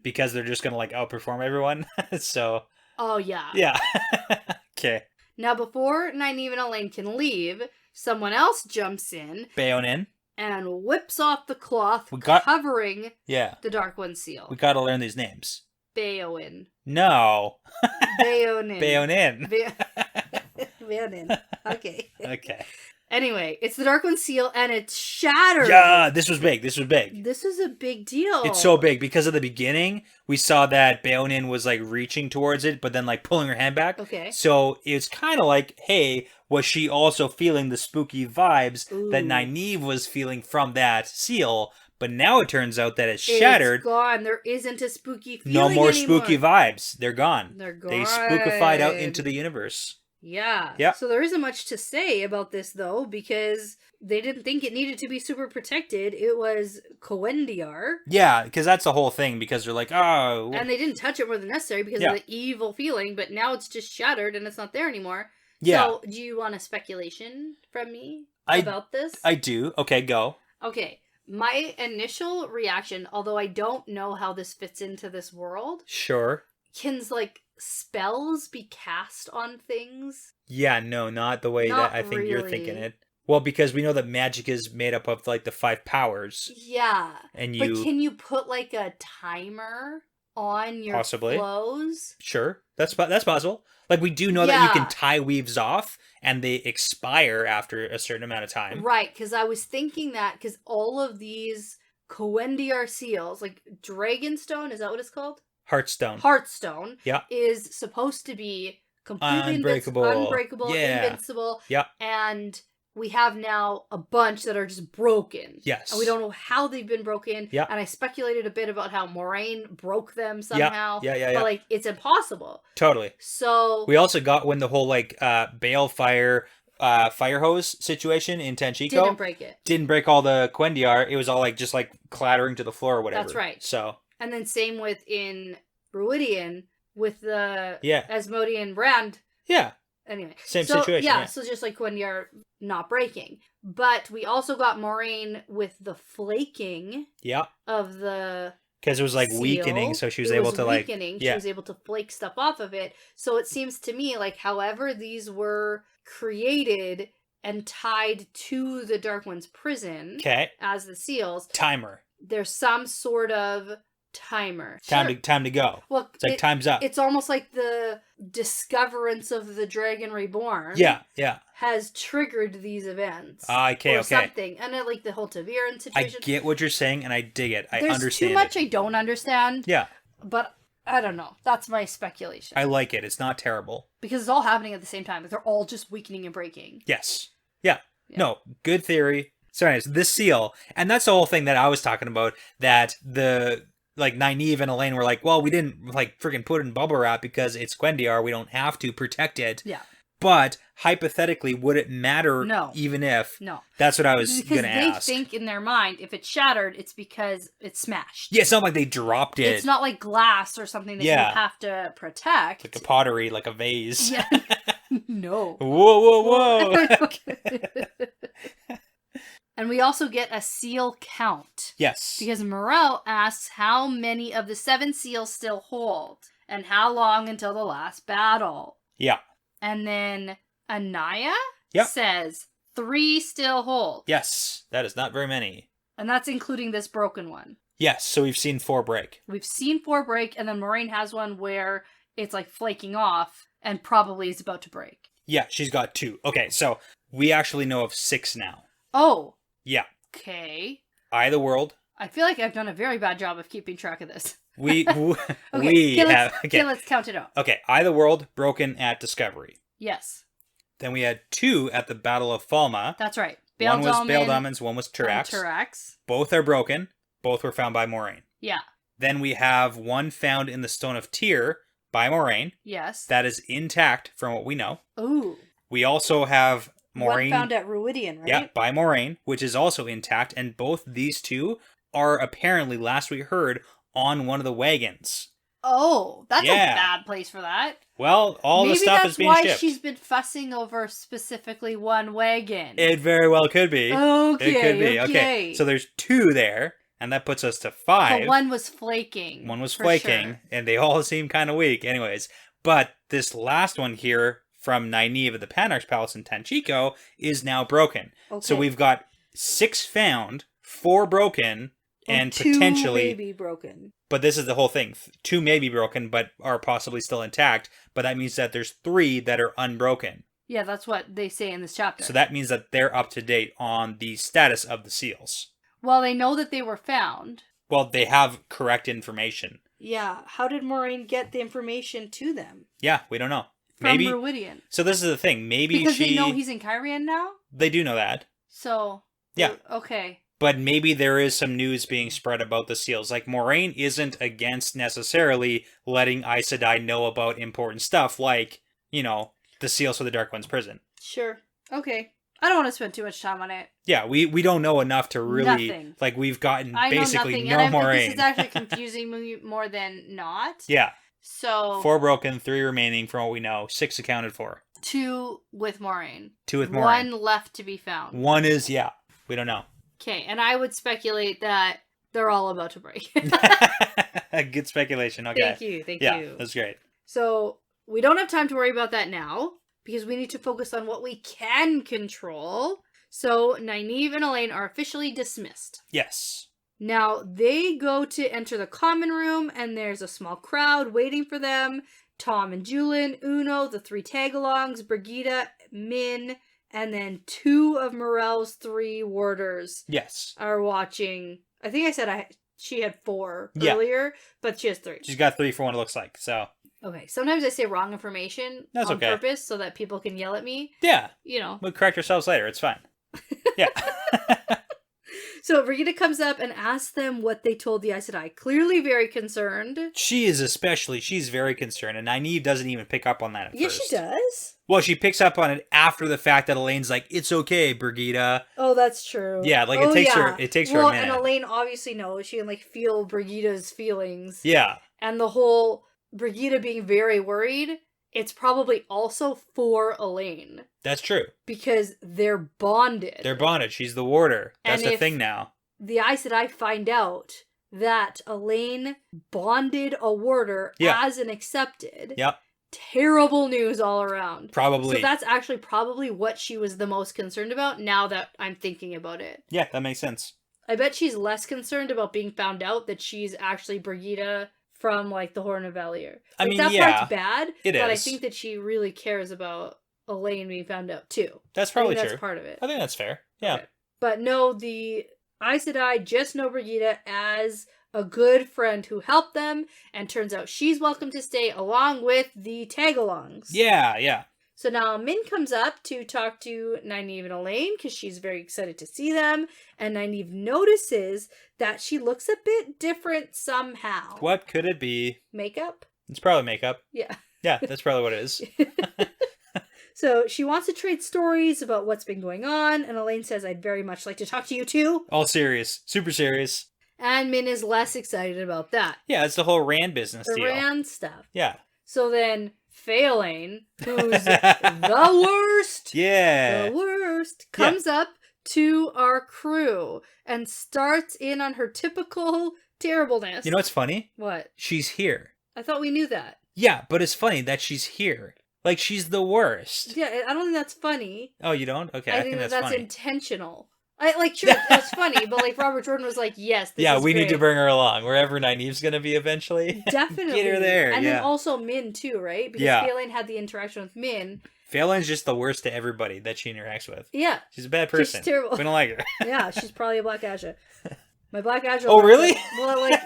Because they're just going to like outperform everyone. So. Oh, yeah. Yeah. Okay. Now, before Nynaeve and Elayne can leave, someone else jumps in. Bayonin. And whips off the cloth covering the Dark One seal. We gotta learn these names. Bayonin. No. Bayonin. Bayonin. Bayonin. Okay. Okay. Anyway, it's the Dark One seal and it's shattered. Yeah, this was big. This was a big deal. It's so big because at the beginning we saw that Bayonin was like reaching towards it, but then like pulling her hand back. Okay. So it's kind of like, hey, was she also feeling the spooky vibes that Nynaeve was feeling from that seal? But now it turns out that it's shattered. It's gone. There isn't a spooky feeling No more anymore. spooky vibes. They're gone. They're gone. They spookified out into the universe. Yeah. So there isn't much to say about this, though, because they didn't think it needed to be super protected. It was Coendiar. Yeah, because that's the whole thing, because they're like, oh... And they didn't touch it more than necessary because of the evil feeling, but now it's just shattered and it's not there anymore. Yeah. So, do you want a speculation from me about this? I do. Okay, go. Okay. My initial reaction, although I don't know how this fits into this world... Sure. Can, like, spells be cast on things? Yeah, no, not the way that I think you're thinking it. Well, because we know that magic is made up of, like, the 5 powers. Yeah. But can you put, like, a timer on your flows? Sure. That's possible. Like, we do know that you can tie weaves off, and they expire after a certain amount of time. Right, because I was thinking that, because all of these Coendiar seals, like, Dragonstone, is that what it's called? Heartstone is supposed to be completely unbreakable, invincible. Yeah. And we have now a bunch that are just broken. Yes. And we don't know how they've been broken. Yeah. And I speculated a bit about how Moraine broke them somehow. Yeah. But, like, it's impossible. Totally. So... We also got when the whole, like, balefire fire hose situation in Tanchico. Didn't break it. Didn't break all the Coendiar. It was all, like, just, like, clattering to the floor or whatever. That's right. So... And then same with in Ruidian with the Asmodean brand. Yeah. Anyway. Same situation. Yeah, so just like when you're not breaking. But we also got Moraine with the flaking of the because it was like seal. weakening, so she was able to like... She was able to flake stuff off of it. So it seems to me like however these were created and tied to the Dark One's prison as the seals. Timer. There's some sort of... timer. Time to go. Well, it's like time's up. It's almost like the discoverance of the Dragon Reborn. Yeah. Has triggered these events. Okay. Something. And like the whole Taviran situation. I get what you're saying and I dig it. I understand There's too much I don't understand. Yeah. But I don't know. That's my speculation. I like it. It's not terrible. Because it's all happening at the same time. Like they're all just weakening and breaking. Yes. Yeah. No, good theory. So anyways, this seal, and that's the whole thing that I was talking about, that the... Like, Nynaeve and Elayne were like, well, we didn't, like, freaking put it in bubble wrap because it's Coendiar. We don't have to protect it. Yeah. But hypothetically, would it matter No. even if? No. That's what I was Because going to ask. they think in their mind, if it's shattered, it's because it's smashed. Yeah, it's not like they dropped it. It's not like glass or something that you have to protect. Like a pottery, like a vase. Yeah. No. Whoa. And we also get a seal count. Yes. Because Morel asks how many of the 7 seals still hold, and how long until the last battle. Yeah. And then Anaya Yep. says 3 still hold. Yes, that is not very many. And that's including this broken one. Yes, so we've seen 4 break. We've seen 4 break, and then Moraine has one where it's like flaking off and probably is about to break. Yeah, she's got 2. Okay, so we actually know of 6 now. Oh. Yeah. Okay. Eye of the World. I feel like I've done a very bad job of keeping track of this. Okay, let's count it out. Okay, Eye of the World broken at Discovery. Yes. Then we had 2 at the Battle of Falma. That's right. One was Baeldamon's, one was Turax. Both are broken. Both were found by Moraine. Yeah. Then we have one found in the Stone of Tyr by Moraine. Yes. That is intact from what we know. Ooh. We also have Moraine. One found at Ruidian, right? Yeah, by Moraine, which is also intact. And both these 2 are apparently, last we heard, on one of the wagons. Oh, that's a bad place for that. Well, all the stuff is being shipped. Maybe that's why she's been fussing over specifically one wagon. It very well could be. Okay, it could be. Okay. So there's 2 there, and that puts us to 5. But one was flaking. Sure. And they all seem kind of weak anyways. But this last one here from Nynaeve at the Panarch's Palace in Tanchico is now broken. Okay. So we've got 6 found, 4 broken, and 2 potentially may be broken. But this is the whole thing. 2 may be broken, but are possibly still intact. But that means that there's 3 that are unbroken. Yeah, that's what they say in this chapter. So that means that they're up to date on the status of the seals. Well, they know that they were found. Well, they have correct information. Yeah. How did Moraine get the information to them? Yeah, we don't know. From Ruidian. So this is the thing. Maybe because they know he's in Cairhien now? They do know that. So. Yeah. Okay. But maybe there is some news being spread about the seals. Like, Moraine isn't against necessarily letting Aes Sedai know about important stuff, like, the seals for the Dark One's prison. Sure. Okay. I don't want to spend too much time on it. Yeah, we don't know enough to really... Nothing. Like, we've gotten basically no Moraine. This is actually confusing me more than not. Yeah. So... 4 broken, 3 remaining from what we know. 6 accounted for. 2 with Moraine. 2 with Moraine. 1 left to be found. 1 is, we don't know. Okay, and I would speculate that they're all about to break. Good speculation, okay. Thank you. Yeah, that's great. So, we don't have time to worry about that now, because we need to focus on what we can control. So, Nynaeve and Elayne are officially dismissed. Yes. Now, they go to enter the common room, and there's a small crowd waiting for them. Tom and Julian, Uno, the 3 tag-alongs, Brigida, Min, and then 2 of Morel's 3 warders are watching. I think I said she had 4 earlier, but she has 3. She's got 3 for what it looks like, so. Okay, sometimes I say wrong information on purpose so that people can yell at me. Yeah. We'll correct ourselves later, it's fine. Yeah. So Brigida comes up and asks them what they told the Aes Sedai. Clearly very concerned. She's very concerned, and Nynaeve doesn't even pick up on that at first. Yeah, she does. Well, she picks up on it after the fact that Elaine's like, it's okay, Brigida. Oh, that's true. Yeah, like it takes her a minute. Well, and Elayne obviously knows. She can feel Brigida's feelings. Yeah. And the whole Brigida being very worried, it's probably also for Elayne. That's true. Because they're bonded. She's the warder. That's the thing now. The Aes Sedai find out that Elayne bonded a warder as an accepted. Yep. Terrible news all around. Probably. So that's actually probably what she was the most concerned about now that I'm thinking about it. Yeah, that makes sense. I bet she's less concerned about being found out that she's actually Brigida from the Horn of Valier. That part's bad. But I think that she really cares about Elayne being found out too. That's probably true. That's part of it. I think that's fair. Yeah. Okay. But no, the Aes Sedai just know Brigida as a good friend who helped them, and turns out she's welcome to stay along with the tag-alongs. Yeah. So now Min comes up to talk to Nynaeve and Elayne because she's very excited to see them, and Nynaeve notices that she looks a bit different somehow. What could it be? Makeup? It's probably makeup. Yeah. Yeah, that's probably what it is. So she wants to trade stories about what's been going on, and Elayne says, I'd very much like to talk to you too. All serious. Super serious. And Min is less excited about that. Yeah, it's the whole Rand business The deal. Rand stuff. Yeah. So then Elayne, who's the worst, Yeah. the worst, comes up to our crew and starts in on her typical terribleness. You know what's funny? What? She's here. I thought we knew that. Yeah, but it's funny that she's here. Like, she's the worst. Yeah, I don't think that's funny. Oh, you don't? Okay, I think that's funny. Intentional. Sure, that's funny, but like Robert Jordan was like, yes, this is we great. need to bring her along wherever Nynaeve's gonna be eventually. Definitely. Get her there. And then also Min too, right? Because Elayne had the interaction with Min. Elayne's just the worst to everybody that she interacts with. Yeah. She's a bad person. She's terrible. We don't like her. Yeah, she's probably a Black Aja. My Black Aja. Oh, really? Well, like,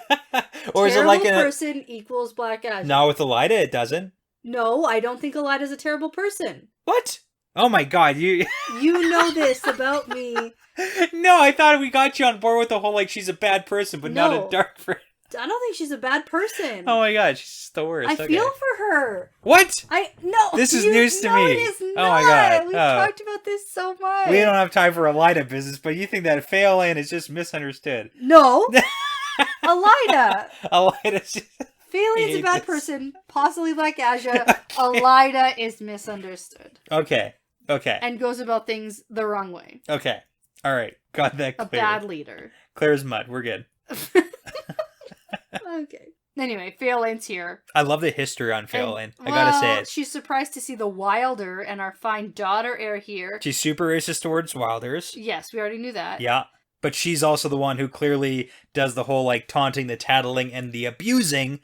or is it like terrible person equals Black Aja. No, with Elida it doesn't. No, I don't think Elida's a terrible person. What? Oh my god, you know this about me. No, I thought we got you on board with the whole like she's a bad person, but not a dark person. I don't think she's a bad person. Oh my god, she's the worst. I feel for her. What? No. This is news to me. It is not. Oh my god. We've talked about this so much. We don't have time for Elida business, but you think that Elayne is just misunderstood. No. Elida. Elida's just... Elayne's a bad person, possibly Black Aja. Okay. Elida is misunderstood. Okay. And goes about things the wrong way. Okay. All right. Got that clear. A bad leader. Clear as mud. We're good. Okay. Anyway, Elayne's here. I love the history on Elayne. I gotta say it. She's surprised to see the Wilder and our fine daughter heir here. She's super racist towards Wilders. Yes, we already knew that. Yeah. But she's also the one who clearly does the whole, like, taunting, the tattling, and the abusing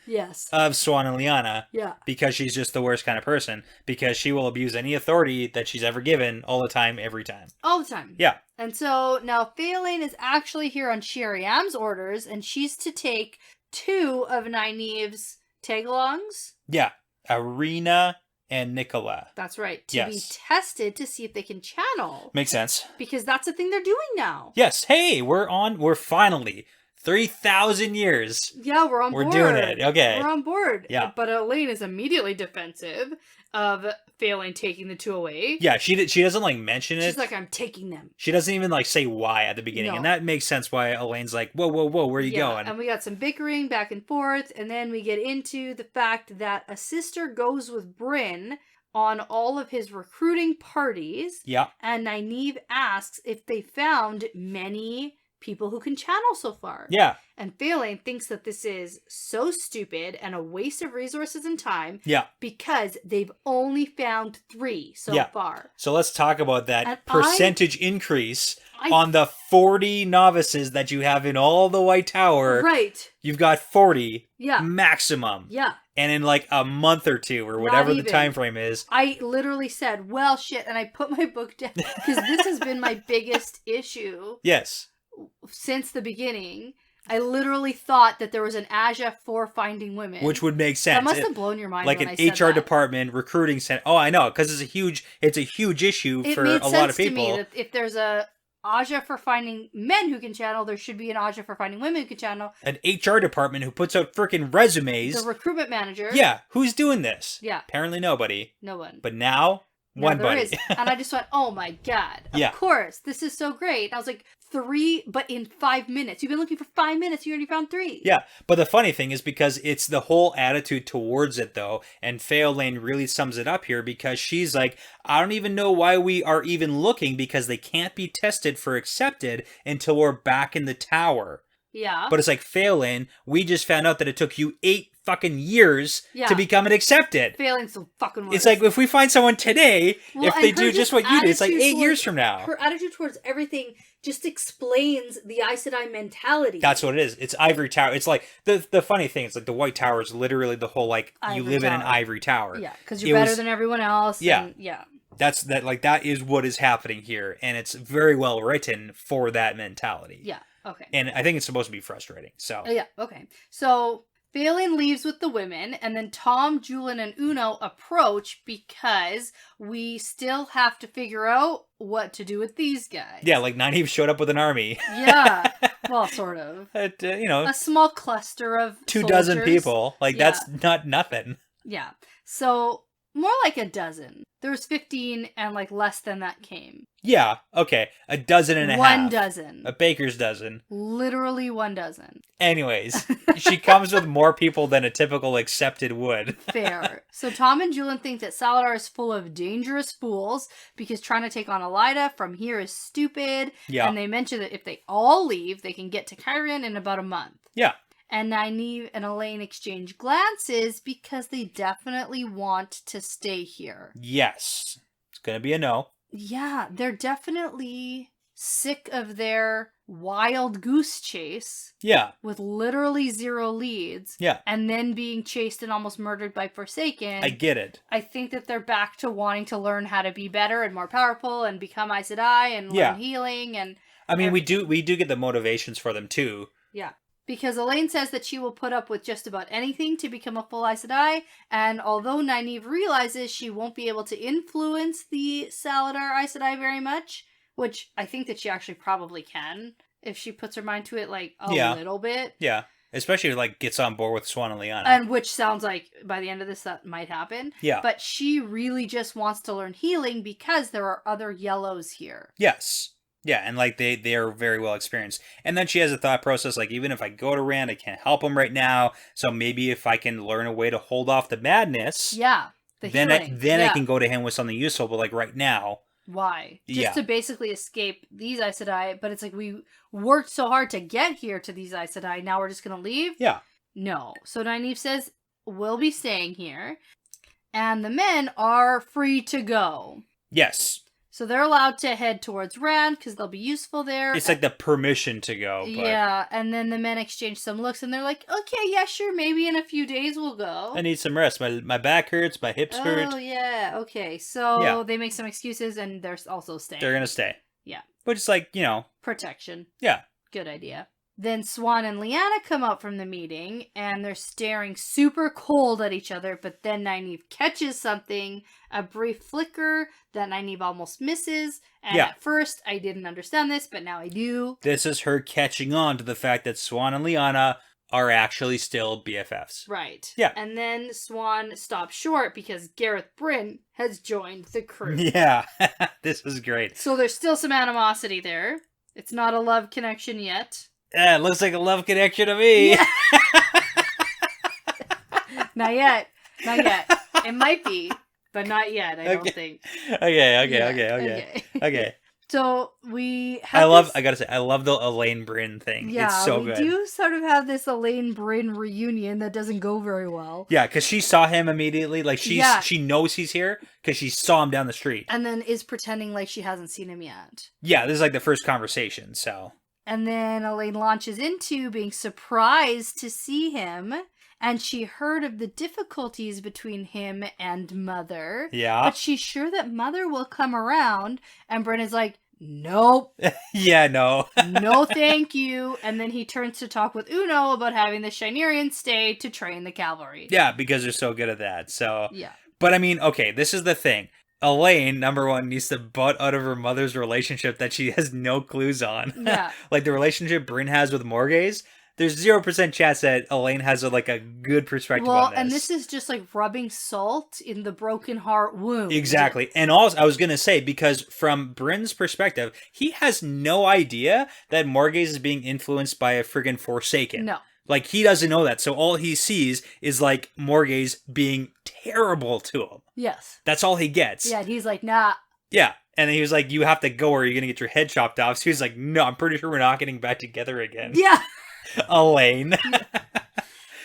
of Swan and Lyanna. Yeah. Because she's just the worst kind of person. Because she will abuse any authority that she's ever given all the time, every time. All the time. Yeah. And so now Elayne is actually here on Sheriam's orders, and she's to take 2 of Nynaeve's tagalongs. Yeah. Arena and Nicola. That's right. To be tested to see if they can channel. Makes sense. Because that's the thing they're doing now. Yes. Hey, we're finally 3,000 years. Yeah, we're on board. We're doing it. Okay. We're on board. Yeah. But Elayne is immediately defensive of Elayne taking the 2 away. Yeah, she doesn't like mention it. She's like, I'm taking them. She doesn't even like say why at the beginning. No. And that makes sense why Elaine's like, whoa, where are you going? And we got some bickering back and forth. And then we get into the fact that a sister goes with Bryn on all of his recruiting parties. Yeah. And Nynaeve asks if they found many people who can channel so far. Yeah. And Elayne thinks that this is so stupid and a waste of resources and time. Yeah. Because they've only found 3 so far. So let's talk about that percentage increase on the 40 novices that you have in all the White Tower. Right. You've got 40 Yeah. maximum. Yeah. And in like a month or 2 or whatever the time frame is. I literally said, well, shit, and I put my book down because this has been my biggest issue. Yes. Since the beginning. I literally thought that there was an Aja for finding women. Which would make sense. That must have blown your mind like when an I said HR that. department, recruiting center. Oh, I know, because it's a huge issue for a lot of people. It made sense to me that if there's a Aja for finding men who can channel, there should be an Aja for finding women who can channel. An HR department who puts out freaking resumes. The recruitment manager. Yeah, who's doing this? Yeah. Apparently nobody. No one. But now, one there buddy. Is. And I just went, oh my god. Of course, this is so great. And I was like, 3, but in 5 minutes. You've been looking for 5 minutes. You already found 3. Yeah, but the funny thing is because it's the whole attitude towards it, though, and Elayne really sums it up here because she's like, I don't even know why we are even looking because they can't be tested for accepted until we're back in the tower. Yeah. But it's like, Elayne, we just found out that it took you 8 fucking years to become an accepted. Elayne's so fucking worse. It's like, if we find someone today, if they do just what you did, it's like 8 years from now. Her attitude towards everything just explains the Aes Sedai mentality. That's what it is. It's ivory tower. It's like, the funny thing is like the White Tower is literally the whole like, ivory you live tower. in an ivory tower. Yeah, because you're better than everyone else. Yeah. And, yeah. That is what is happening here. And it's very well written for that mentality. Yeah. Okay. And I think it's supposed to be frustrating. So. Yeah. Okay. So Elayne leaves with the women, and then Tom, Julian, and Uno approach because we still have to figure out what to do with these guys. Yeah, like Nynaeve showed up with an army. Yeah. Well, sort of. A small cluster of 24 soldiers. people. Like, that's not nothing. Yeah. So More like a dozen. There was 15 and like less than that came. Yeah, okay. A dozen and a half. 1 dozen. A baker's dozen. Literally 1 dozen. Anyways, she comes with more people than a typical accepted would. Fair. So Tom and Julian think that Saladar is full of dangerous fools because trying to take on Elida from here is stupid. Yeah. And they mention that if they all leave, they can get to Chiron in about a month. Yeah. And Nynaeve and Elayne exchange glances because they definitely want to stay here. Yes. It's gonna be a no. Yeah, they're definitely sick of their wild goose chase. Yeah. With literally 0 leads. Yeah. And then being chased and almost murdered by Forsaken. I get it. I think that they're back to wanting to learn how to be better and more powerful and become Aes Sedai and learn healing and... I mean, we do get the motivations for them too. Yeah. Because Elayne says that she will put up with just about anything to become a full Aes Sedai, and although Nynaeve realizes she won't be able to influence the Saladar Aes Sedai very much, which I think that she actually probably can, if she puts her mind to it, like, a little bit. Yeah. Especially, like, gets on board with Swan and Lyanna. And which sounds like, by the end of this, that might happen. Yeah. But she really just wants to learn healing because there are other yellows here. Yes. Yeah, and like they are very well experienced. And then she has a thought process like, even if I go to Rand, I can't help him right now. So maybe if I can learn a way to hold off the madness, then I can go to him with something useful. But like right now, why? Just to basically escape these Aes Sedai. But it's like we worked so hard to get here to these Aes Sedai. Now we're just gonna leave? Yeah. No. So Nynaeve says we'll be staying here, and the men are free to go. Yes. So they're allowed to head towards Rand because they'll be useful there. It's like the permission to go. But... Yeah, and then the men exchange some looks and they're like, okay, yeah, sure, maybe in a few days we'll go. I need some rest. My back hurts, my hips hurt. Oh, yeah, okay. So they make some excuses and they're also staying. They're going to stay. Yeah. Which is like, protection. Yeah. Good idea. Then Swan and Lyanna come out from the meeting, and they're staring super cold at each other, but then Nynaeve catches something, a brief flicker that Nynaeve almost misses, and at first I didn't understand this, but now I do. This is her catching on to the fact that Swan and Lyanna are actually still BFFs. Right. Yeah. And then Swan stops short because Gareth Bryne has joined the crew. Yeah. This is great. So there's still some animosity there. It's not a love connection yet. Yeah, it looks like a love connection to me. Yeah. Not yet. Not yet. It might be, but not yet, I don't think. Okay. So we have I gotta say, I love the Elayne Bryn thing. Yeah, it's so good. We do sort of have this Elayne Bryn reunion that doesn't go very well. Yeah, because she saw him immediately. Like, she knows he's here because she saw him down the street. And then is pretending like she hasn't seen him yet. Yeah, this is like the first conversation, so... And then Elayne launches into being surprised to see him, and she heard of the difficulties between him and Mother. Yeah. But she's sure that Mother will come around, and Bryn is like, nope. Yeah, no. No, thank you. And then he turns to talk with Uno about having the Shinarians stay to train the cavalry. Yeah, because they're so good at that, so... Yeah. But I mean, okay, this is the thing. Elayne, number one, needs to butt out of her mother's relationship that she has no clues on. Yeah. Like the relationship Bryn has with Morgaze, there's 0% chance that Elayne has a good perspective on this. And this is just like rubbing salt in the broken heart wound. Exactly. And also, I was going to say, because from Bryn's perspective, he has no idea that Morgaze is being influenced by a friggin' Forsaken. No. Like, he doesn't know that. So all he sees is, like, Morgaze being terrible to him. Yes. That's all he gets. Yeah, and he's like, nah. Yeah. And then he was like, you have to go or you're going to get your head chopped off. So he was like, no, I'm pretty sure we're not getting back together again. Yeah. Elayne.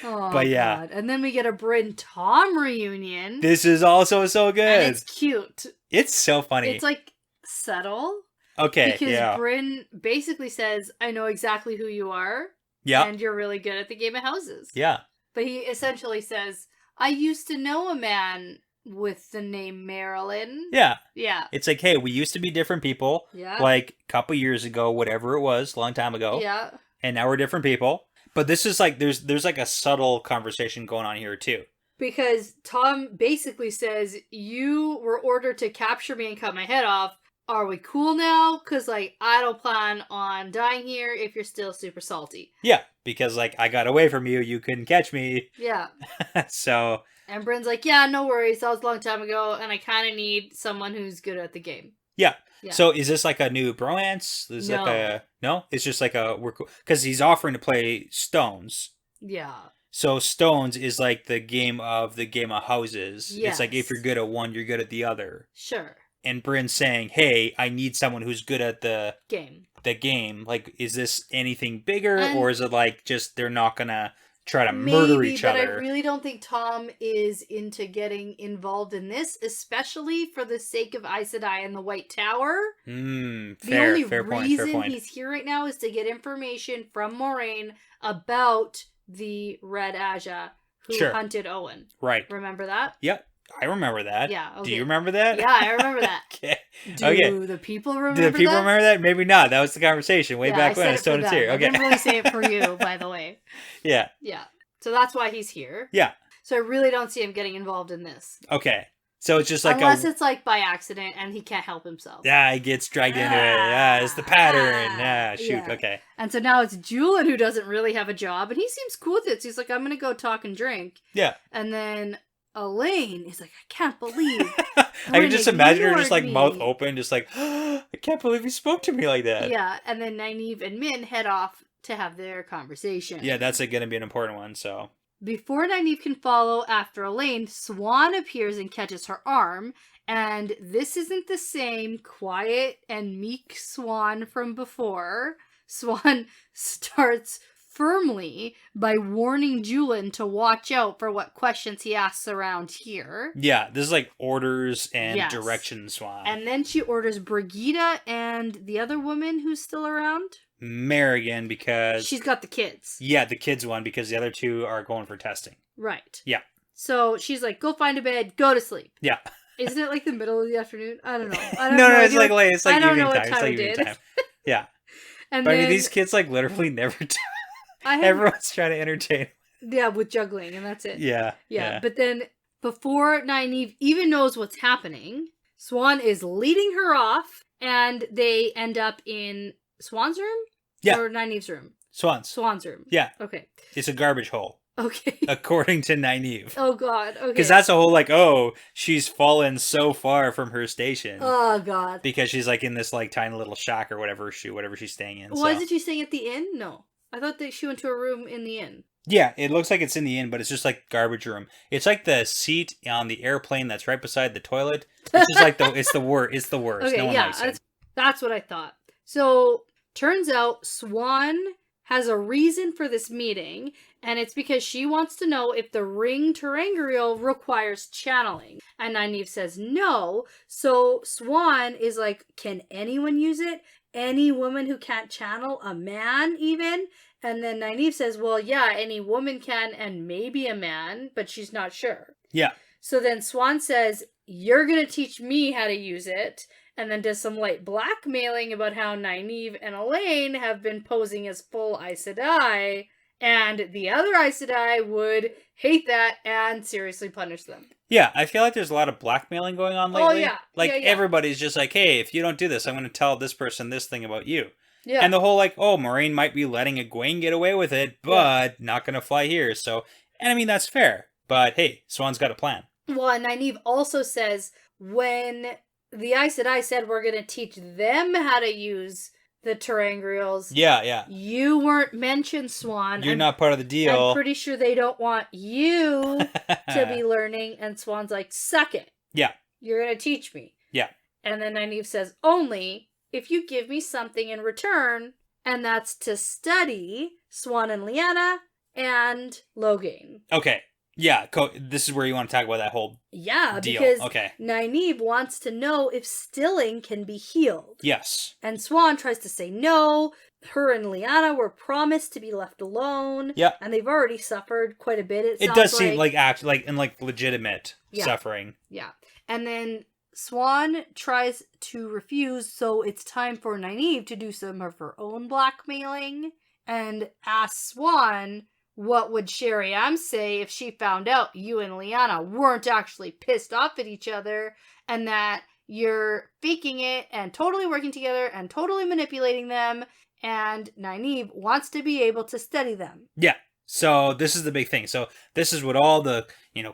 Oh, but yeah. God. And then we get a Bryn Tom reunion. This is also so good. And it's cute. It's so funny. It's like subtle. Okay, because Bryn basically says, I know exactly who you are. Yeah. And you're really good at the game of houses. Yeah. But he essentially says, I used to know a man with the name Marilyn. Yeah. Yeah. It's like, hey, we used to be different people. Yeah. Like, a couple years ago, whatever it was, a long time ago. Yeah. And now we're different people. But this is like, there's like a subtle conversation going on here, too. Because Tom basically says, you were ordered to capture me and cut my head off. are we cool now? Because, like, I don't plan on dying here if you're still super salty. Yeah, because, like, I got away from you. You couldn't catch me. Yeah. So... And Bryn's like, yeah, no worries. That was a long time ago, and I kind of need someone who's good at the game. Yeah. Yeah. So is this like a new bromance? Is No. like a... No? It's just like a... Because he's offering to play Stones. Yeah. So Stones is like the game of houses. Yes. It's like if you're good at one, you're good at the other. Sure. And Bryn's saying, hey, I need someone who's good at the game. Like, is this anything bigger, or is it like just they're not gonna try to murder each other? But I really don't think Tom is into getting involved in this, especially for the sake of Aes Sedai and the White Tower. Fair The only reason point. he's here right now is to get information from Moiraine about the Red Aja who hunted Owen. Right. Remember that? Yep. I remember that. Yeah. Okay. Do you remember that? Yeah, I remember that. Okay. Do the people remember Do the people that? remember that? Maybe not. That was the conversation way back when. Stone is here. Okay. I didn't really say it for you, by the way. Yeah. Yeah. So that's why he's here. Yeah. So I really don't see him getting involved in this. Okay. So it's just like unless it's like by accident and he can't help himself. Yeah, he gets dragged into it. Yeah, it's the pattern. Yeah, shoot. Yeah. Okay. And so now it's Julian who doesn't really have a job, and he seems cool with it. So he's like, I'm gonna go talk and drink. Yeah. And then Elayne is like, I can't believe. I can just imagine her just like me. mouth open, just like, I can't believe he spoke to me like that. Yeah. And then Nynaeve and Min head off to have their conversation. Yeah, that's going to be an important one. So before Nynaeve can follow after Elayne, Swan appears and catches her arm. And this isn't the same quiet and meek Swan from before. Swan starts firmly by warning Julian to watch out for what questions he asks around here. Yeah, this is like orders and direction Swan. And then she orders Brigida and the other woman who's still around. Marigan, because she's got the kids. Yeah, the kids one, because the other two are going for testing. Right. Yeah. So she's like, go find a bed, go to sleep. Yeah. Isn't it like the middle of the afternoon? I don't know. No, it's like late. It's like evening time. It's like evening time. Yeah. And but then, I mean, these kids like literally never do. Everyone's trying to entertain. Yeah, with juggling, and that's it. Yeah. But then before Nynaeve even knows what's happening, Swan is leading her off, and they end up in Swan's room? Yeah. Or Nynaeve's room? Swan's room. Yeah. Okay. It's a garbage hole. Okay. According to Nynaeve. Oh, God. Okay. Because that's a whole, like, oh, she's fallen so far from her station. Oh, God. Because she's, like, in this, like, tiny little shack or whatever she's staying in. Why isn't she staying at the inn? No. I thought that she went to a room in the inn. Yeah, it looks like it's in the inn, but it's just, like, garbage room. It's like the seat on the airplane that's right beside the toilet. It's just, like, it's the worst. Okay, no one likes it. That's what I thought. So, turns out Swan has a reason for this meeting, and it's because she wants to know if the ring terangrial requires channeling. And Nynaeve says no, so Swan is like, can anyone use it? Any woman who can't channel a man, even? And then Nynaeve says, well, yeah, any woman can, and maybe a man, but she's not sure. Yeah. So then Swan says, you're gonna teach me how to use it, and then does some light blackmailing about how Nynaeve and Elayne have been posing as full Aes Sedai, and the other Aes Sedai would hate that and seriously punish them. Yeah, I feel like there's a lot of blackmailing going on lately. Oh, yeah. Like, yeah. everybody's just like, hey, if you don't do this, I'm going to tell this person this thing about you. Yeah. And the whole, like, oh, Moiraine might be letting Egwene get away with it, but not going to fly here. So, and I mean, that's fair. But, hey, Swan's got a plan. Well, and Nynaeve also says, when the Aes Sedai said we're going to teach them how to use the terangrials. Yeah. You weren't mentioned, Swan. You're not part of the deal. I'm pretty sure they don't want you to be learning. And Swan's like, suck it. Yeah. You're going to teach me. Yeah. And then Nynaeve says, only if you give me something in return. And that's to study Swan and Lyanna and Logain. Okay. Yeah, this is where you want to talk about that whole deal. Because okay. Nynaeve wants to know if stilling can be healed. Yes. And Swan tries to say no. Her and Lyanna were promised to be left alone. Yeah. And they've already suffered quite a bit. It does seem like legitimate suffering. Yeah. And then Swan tries to refuse, so it's time for Nynaeve to do some of her own blackmailing and asks Swan, what would Sherry-Am say if she found out you and Lyanna weren't actually pissed off at each other and that you're faking it and totally working together and totally manipulating them, and Nynaeve wants to be able to study them. Yeah. So this is the big thing. So this is what all the,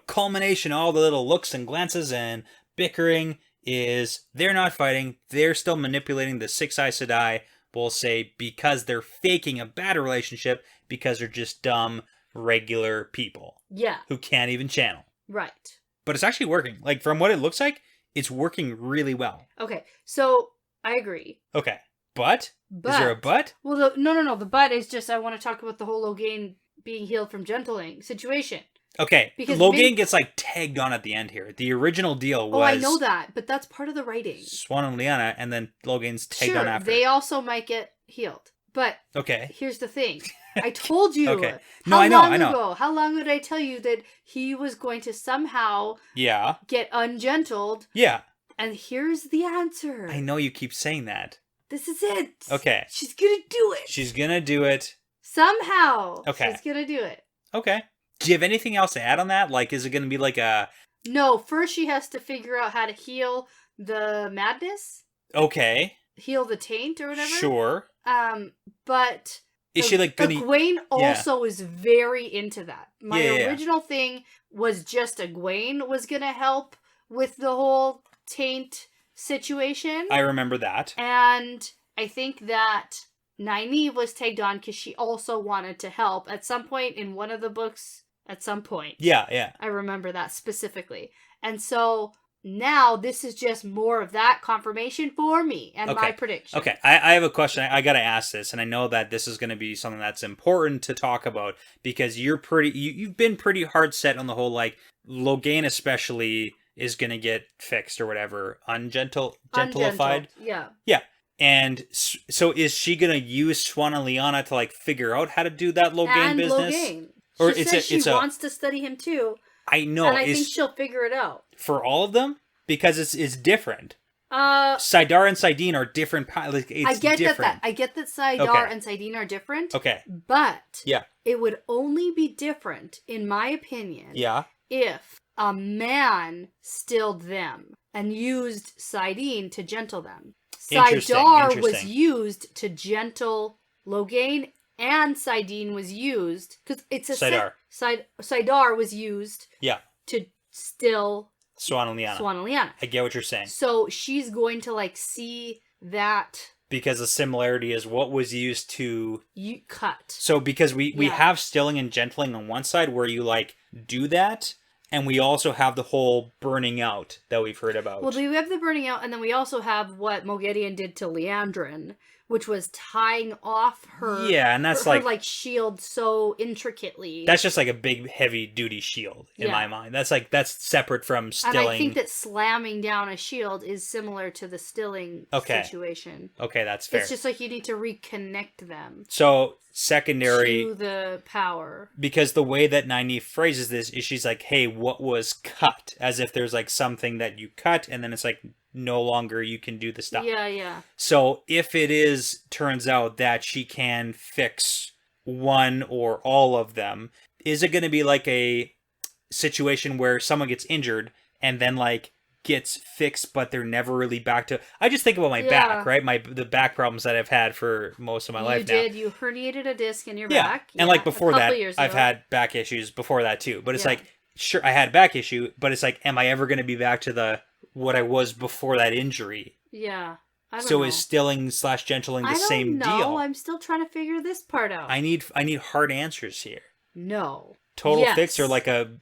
culmination, all the little looks and glances and bickering is. They're not fighting. They're still manipulating the Six Aes Sedai, we'll say, because they're faking a bad relationship because they're just dumb, regular people. Yeah. Who can't even channel. Right. But it's actually working. Like, from what it looks like, it's working really well. Okay. So, I agree. Okay. But? Is there a but? Well, no. The but is just I want to talk about the whole Logain being healed from gentling situation. Okay. Because Logain gets, tagged on at the end here. The original deal was... Oh, I know that. But that's part of the writing. Swan and Lyanna, and then Logain's tagged on after. They also might get healed. But okay. Here's the thing. I told you. Okay. No, I know. How long did I tell you that he was going to somehow get ungentled? Yeah. And here's the answer. I know you keep saying that. This is it. Okay. She's gonna do it. She's gonna do it. Somehow. Okay. She's gonna do it. Okay. Do you have anything else to add on that? Like, is it gonna be like a... No, first she has to figure out how to heal the madness. Okay. Heal the taint or whatever. Sure. But... Is she like gonna... Egwene also is very into that. My original thing was just Egwene was gonna help with the whole taint situation. I remember that. And I think that Nynaeve was tagged on because she also wanted to help at some point in one of the books. At some point. Yeah. I remember that specifically. And so... Now, this is just more of that confirmation for me and my prediction. Okay, I have a question. I got to ask this, and I know that this is going to be something that's important to talk about because you've been pretty hard set on the whole, Logain especially is going to get fixed or whatever. Gentlified? Yeah. Yeah. And so is she going to use Swan and Lyanna to, figure out how to do that Logain business? Logain. Or she says she wants to study him too. I know. And I think she'll figure it out. For all of them? Because it's different. Saidar and Saidin are different. I get different. I get that Saidar and Saidin are different. Okay. But it would only be different, in my opinion, if a man stilled them and used Saidin to gentle them. Saidar was used to gentle Logain, and Saidin was used because it's a Saidar. Saidar was used to still Swan and Lyanna. I get what you're saying. So she's going to see that because the similarity is what was used to cut. So because we have stilling and gentling on one side where you do that, and we also have the whole burning out that we've heard about. Well, we have the burning out, and then we also have what Moghedien did to Liandrin, which was tying off her and that's her shield so intricately. That's just a big heavy duty shield in my mind. That's separate from stilling. And I think that slamming down a shield is similar to the stilling situation. Okay, that's fair. It's just you need to reconnect them. So secondary to the power. Because the way that Nynaeve phrases this is she's like, hey, what was cut? As if there's something that you cut and then it's no longer you can do the stuff. Yeah. So if it turns out that she can fix one or all of them, is it going to be a situation where someone gets injured and then gets fixed, but they're never really back to... I just think about my back, right? The back problems that I've had for most of my life now. You herniated a disc in your back. And before that, I've had back issues before that too. But it's sure, I had back issue, but it's am I ever going to be back to what I was before that injury? Yeah. I don't know. is stilling / gentling the same deal? No, I'm still trying to figure this part out. I need hard answers here. No. Total fix or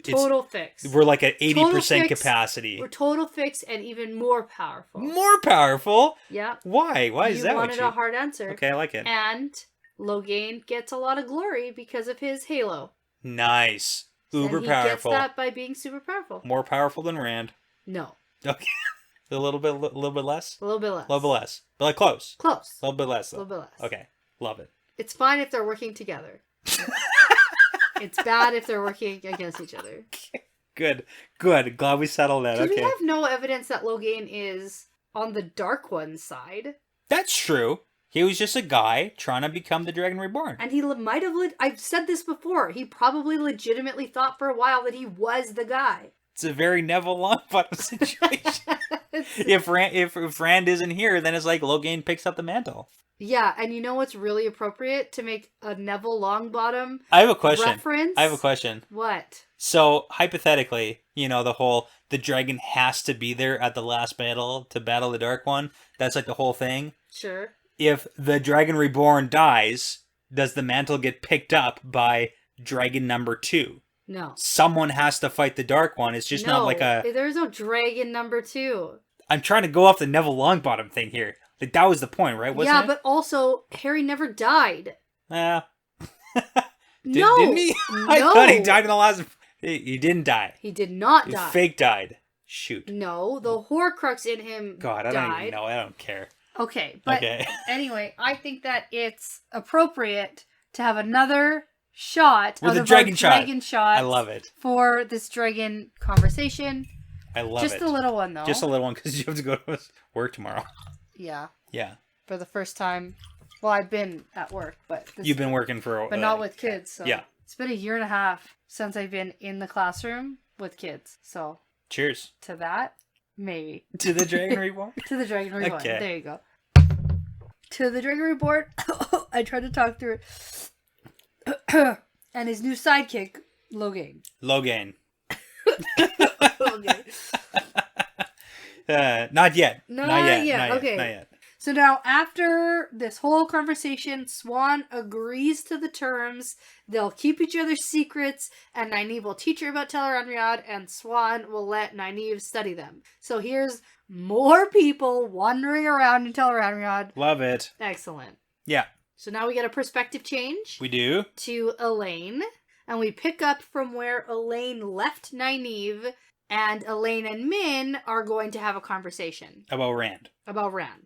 total fix. We're at 80% capacity. We're total fix and even more powerful. More powerful? Yeah. Why? Why is that? You wanted a hard answer. Okay, I like it. And Logain gets a lot of glory because of his halo. Nice. Uber and he powerful. Gets that by being super powerful. More powerful than Rand. No. Okay. A little bit less? A little bit less. A little bit less. But close. Close. A little bit less, though. A little bit less. Okay. Love it. It's fine if they're working together. It's bad if they're working against each other. Good. Glad we settled that. We have no evidence that Logain is on the Dark One's side. That's true. He was just a guy trying to become the Dragon Reborn. And he might have... I've said this before. He probably legitimately thought for a while that he was the guy. It's a very Neville Longbottom situation. If Rand isn't here, then it's like Logain picks up the mantle. Yeah, and you know what's really appropriate to make a Neville Longbottom I have a question. reference? I have a question. What? So, hypothetically, the dragon has to be there at the last battle to battle the Dark One. That's like the whole thing. Sure. If the Dragon Reborn dies, does the mantle get picked up by Dragon number 2? No. Someone has to fight the Dark One. It's just not like a... There's no dragon number 2. I'm trying to go off the Neville Longbottom thing here. Like, that was the point, right? Wasn't it? But also, Harry never died. No. Didn't he? No. I thought he died in the last... He didn't die. He did not die. Fake died. Shoot. No, the Horcrux in him God, I died. don't even know. I don't care. Okay, but Okay. Anyway, I think that it's appropriate to have another shot With out the of dragon our shot. dragon shots I love it. for this dragon conversation. I love Just it. a little one, though. Just a little one, because you have to go to work tomorrow. Yeah. Yeah. For the first time. Well, I've been at work, but... You've been working for... But not with kids, so... Yeah. It's been a year and a half since I've been in the classroom with kids, so... Cheers. To that, maybe. To the Dragon Reborn? To the Dragon Reborn. Okay. There you go. To the Dragon Reborn. I tried to talk through it. And his new sidekick, Logain. Logain. Logain. Not yet. Not yet. Okay. Not yet. So now, after this whole conversation, Swan agrees to the terms. They'll keep each other's secrets, and Nynaeve will teach her about Tel'aran'rhiod, and Swan will let Nynaeve study them. So here's more people wandering around in Tel'aran'rhiod. Love it. Excellent. Yeah. So now we get a perspective change. We do. To Elayne, and we pick up from where Elayne left Nynaeve, and Elayne and Min are going to have a conversation. About Rand.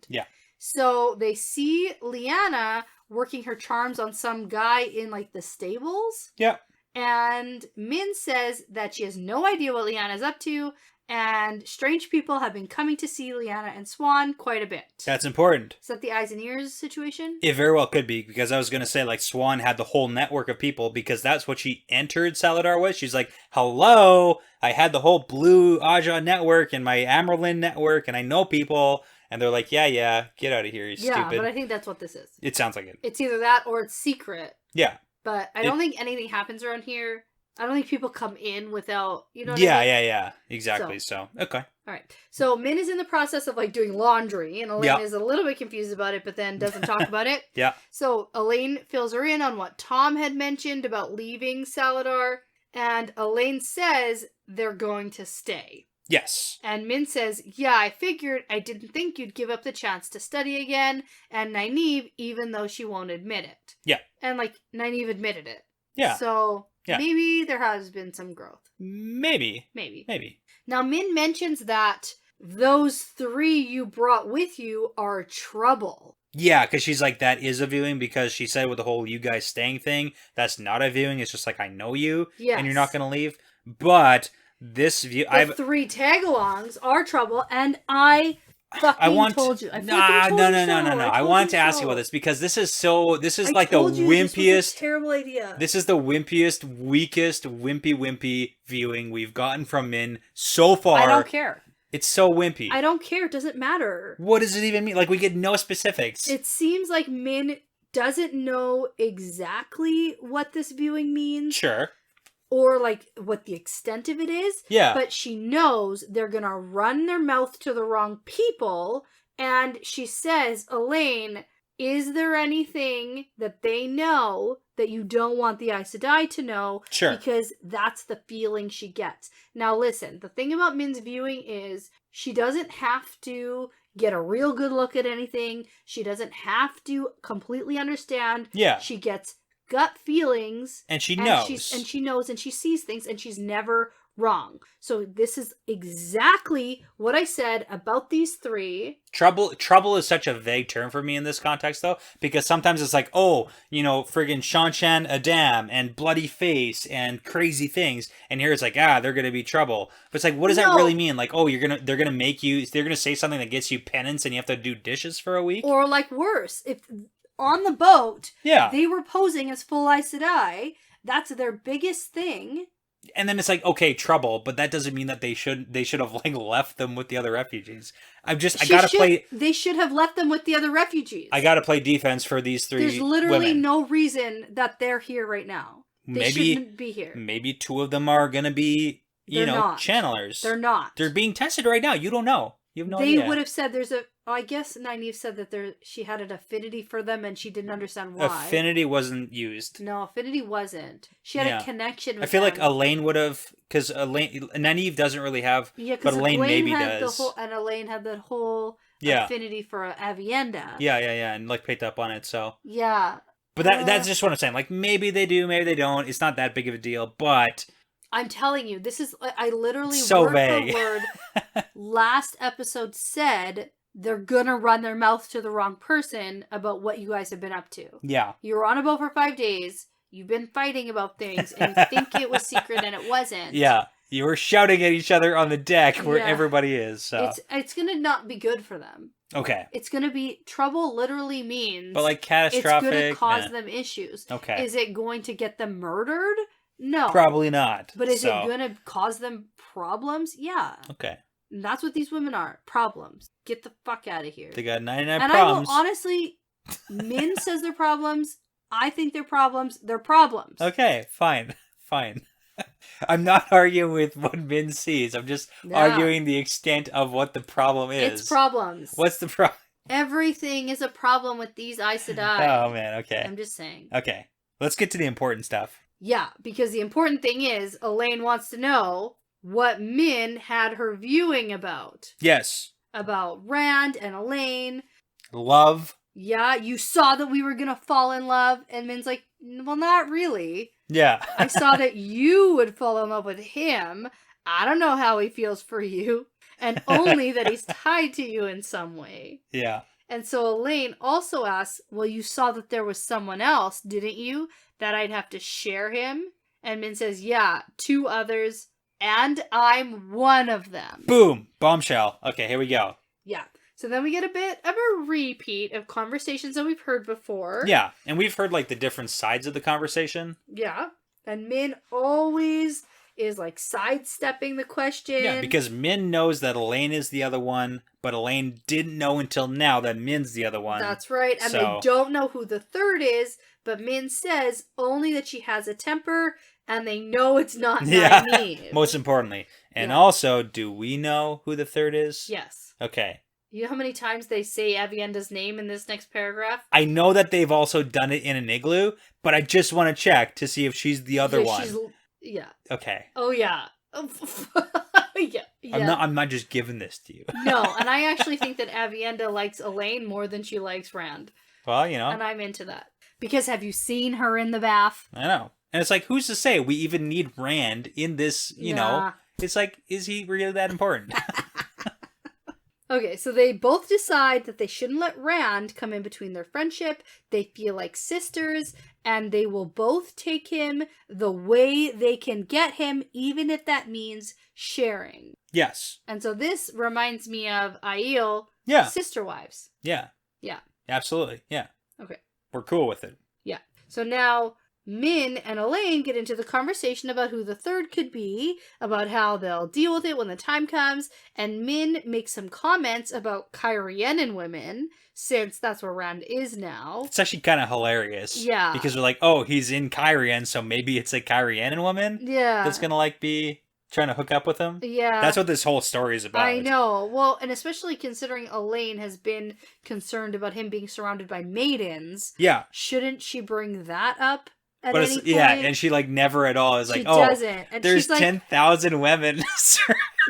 Yeah. So they see Lyanna working her charms on some guy in like the stables. Yeah. And Min says that she has no idea what Lyanna's up to, and strange people have been coming to see Lyanna and Swan quite a bit. That's important. Is that the eyes and ears situation? It very well could be, because I was going to say, like, Swan had the whole network of people, because that's what she entered Saladar with. She's like, hello, I had the whole Blue Aja network and my Amerlin network, and I know people. And they're like, yeah, get out of here, you stupid. Yeah, but I think that's what this is. It sounds like it. It's either that or it's secret. Yeah. But I don't think anything happens around here. I don't think people come in without, you know what I mean? Yeah. Exactly. So, okay. All right. So Min is in the process of like doing laundry, and Elayne is a little bit confused about it, but then doesn't talk about it. Yeah. So Elayne fills her in on what Tom had mentioned about leaving Saladar, and Elayne says they're going to stay. Yes. And Min says, yeah, I figured. I didn't think you'd give up the chance to study again. And Nynaeve, even though she won't admit it. Yeah. And like, Nynaeve admitted it. Yeah. So maybe there has been some growth. Maybe. Now, Min mentions that those 3 you brought with you are trouble. Yeah, because she's like, that is a viewing, because she said with the whole you guys staying thing, that's not a viewing. It's just like, I know you, and you're not going to leave. But this view... The 3 tag-alongs are trouble, and I told you. No. I wanted to ask you about this, because this is like the wimpiest... This was a terrible idea. This is the wimpiest, weakest, wimpy viewing we've gotten from Min so far. I don't care. It's so wimpy. I don't care. It doesn't matter. What does it even mean? Like, we get no specifics. It seems like Min doesn't know exactly what this viewing means. Sure. Or, like, what the extent of it is. Yeah. But she knows they're gonna run their mouth to the wrong people. And she says, Elayne, is there anything that they know that you don't want the Aes Sedai to know? Sure. Because that's the feeling she gets. Now, listen, the thing about Min's viewing is she doesn't have to get a real good look at anything. She doesn't have to completely understand. Yeah. She gets gut feelings, and she knows, she knows, and she sees things, and she's never wrong. So this is exactly what I said about these 3. Trouble is such a vague term for me in this context, though, because sometimes it's like, oh, friggin' Shanshan Adam and bloody face and crazy things, and here it's like, they're gonna be trouble. But it's like, what does that really mean? Like, oh, they're gonna say something that gets you penance, and you have to do dishes for a week, or like worse, if on the boat, they were posing as full Aes Sedai. That's their biggest thing. And then it's like, okay, trouble, but that doesn't mean that they should have like left them with the other refugees. They should have left them with the other refugees. I gotta play defense for these 3 There's literally women. no reason that they're here right now. They shouldn't be here. Maybe 2 of them are gonna be, not. channelers. They're not. They're being tested right now. You don't know. You have no idea. They would have said I guess Nynaeve said that she had an affinity for them and she didn't understand why. Affinity wasn't used. No, affinity wasn't. She had a connection with I feel them. like Elayne would have, because Nynaeve doesn't really have, but Elayne maybe does. And Elayne had that whole affinity for Avienda. Yeah, and like picked up on it, so. Yeah. But that's just what I'm saying. Like, maybe they do, maybe they don't. It's not that big of a deal, but... I'm telling you, this is, I literally, so word vague. for word, last episode said they're gonna run their mouth to the wrong person about what you guys have been up to. Yeah. You were on a boat for 5 days, you've been fighting about things, and you think it was secret and it wasn't. Yeah. You were shouting at each other on the deck where everybody is, so... It's gonna not be good for them. Okay. It's gonna be, trouble literally means... But like catastrophic... It's gonna cause them issues. Okay. Is it going to get them murdered? No. Probably not. But is it going to cause them problems? Yeah. Okay. And that's what these women are. Problems. Get the fuck out of here. They got 99 and problems. I will honestly, Min says they're problems. I think they're problems. They're problems. Okay, fine. I'm not arguing with what Min sees. I'm just arguing the extent of what the problem is. It's problems. What's the problem? Everything is a problem with these Aes Sedai. Oh, man, okay. I'm just saying. Okay. Let's get to the important stuff. Yeah, because the important thing is Elayne wants to know what Min had her viewing about. Yes. About Rand and Elayne. Love. Yeah, you saw that we were going to fall in love. And Min's like, well, not really. Yeah. I saw that you would fall in love with him. I don't know how he feels for you. And only that he's tied to you in some way. Yeah. And so Elayne also asks, well, you saw that there was someone else, didn't you? That I'd have to share him? And Min says, yeah, 2 others, and I'm one of them. Boom! Bombshell. Okay, here we go. Yeah. So then we get a bit of a repeat of conversations that we've heard before. Yeah, and we've heard, like, the different sides of the conversation. Yeah. And Min always is, like, sidestepping the question. Yeah, because Min knows that Elayne is the other one, but Elayne didn't know until now that Min's the other one. That's right, and they don't know who the third is, but Min says only that she has a temper, and they know it's not Nynaeve. Most importantly. And also, do we know who the third is? Yes. Okay. You know how many times they say Avienda's name in this next paragraph? I know that they've also done it in an igloo, but I just want to check to see if she's the other one. Yeah. Okay. Oh, yeah. Yeah. I'm not just giving this to you. No, and I actually think that Avienda likes Elayne more than she likes Rand. Well, you know. And I'm into that. Because have you seen her in the bath? I know. And it's like, who's to say we even need Rand in this, you know? It's like, is he really that important? Okay, so they both decide that they shouldn't let Rand come in between their friendship. They feel like sisters, and they will both take him the way they can get him, even if that means sharing. Yes. And so this reminds me of Aiel, Sister Wives. Yeah. Yeah. Absolutely. Yeah. Okay. We're cool with it. Yeah. So now Min and Elayne get into the conversation about who the third could be, about how they'll deal with it when the time comes, and Min makes some comments about Cairienan women, since that's where Rand is now. It's actually kind of hilarious. Yeah. Because we're like, oh, he's in Cairien, so maybe it's a Cairienan woman? Yeah. That's gonna, like, be trying to hook up with him? Yeah. That's what this whole story is about. I know. Well, and especially considering Elayne has been concerned about him being surrounded by maidens. Yeah. Shouldn't she bring that up? At but any point? Yeah, and she like never at all is like, doesn't. And there's she's like, 10,000 women.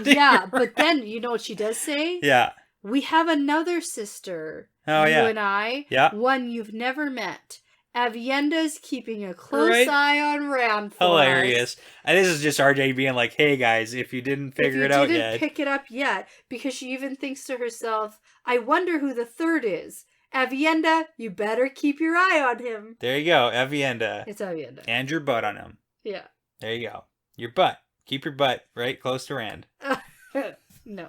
Yeah, but then you know what she does say? Yeah. We have another sister. Oh, you yeah. and I. Yeah. One you've never met. Avienda's keeping a close eye on Rand for Hilarious. us. And this is just RJ being like, hey guys, if you didn't figure it out yet. If you didn't pick it up yet, because she even thinks to herself, I wonder who the third is. Avienda, you better keep your eye on him. There you go, Avienda. It's Avienda. And your butt on him. Yeah. There you go. Your butt. Keep your butt right close to Rand. No.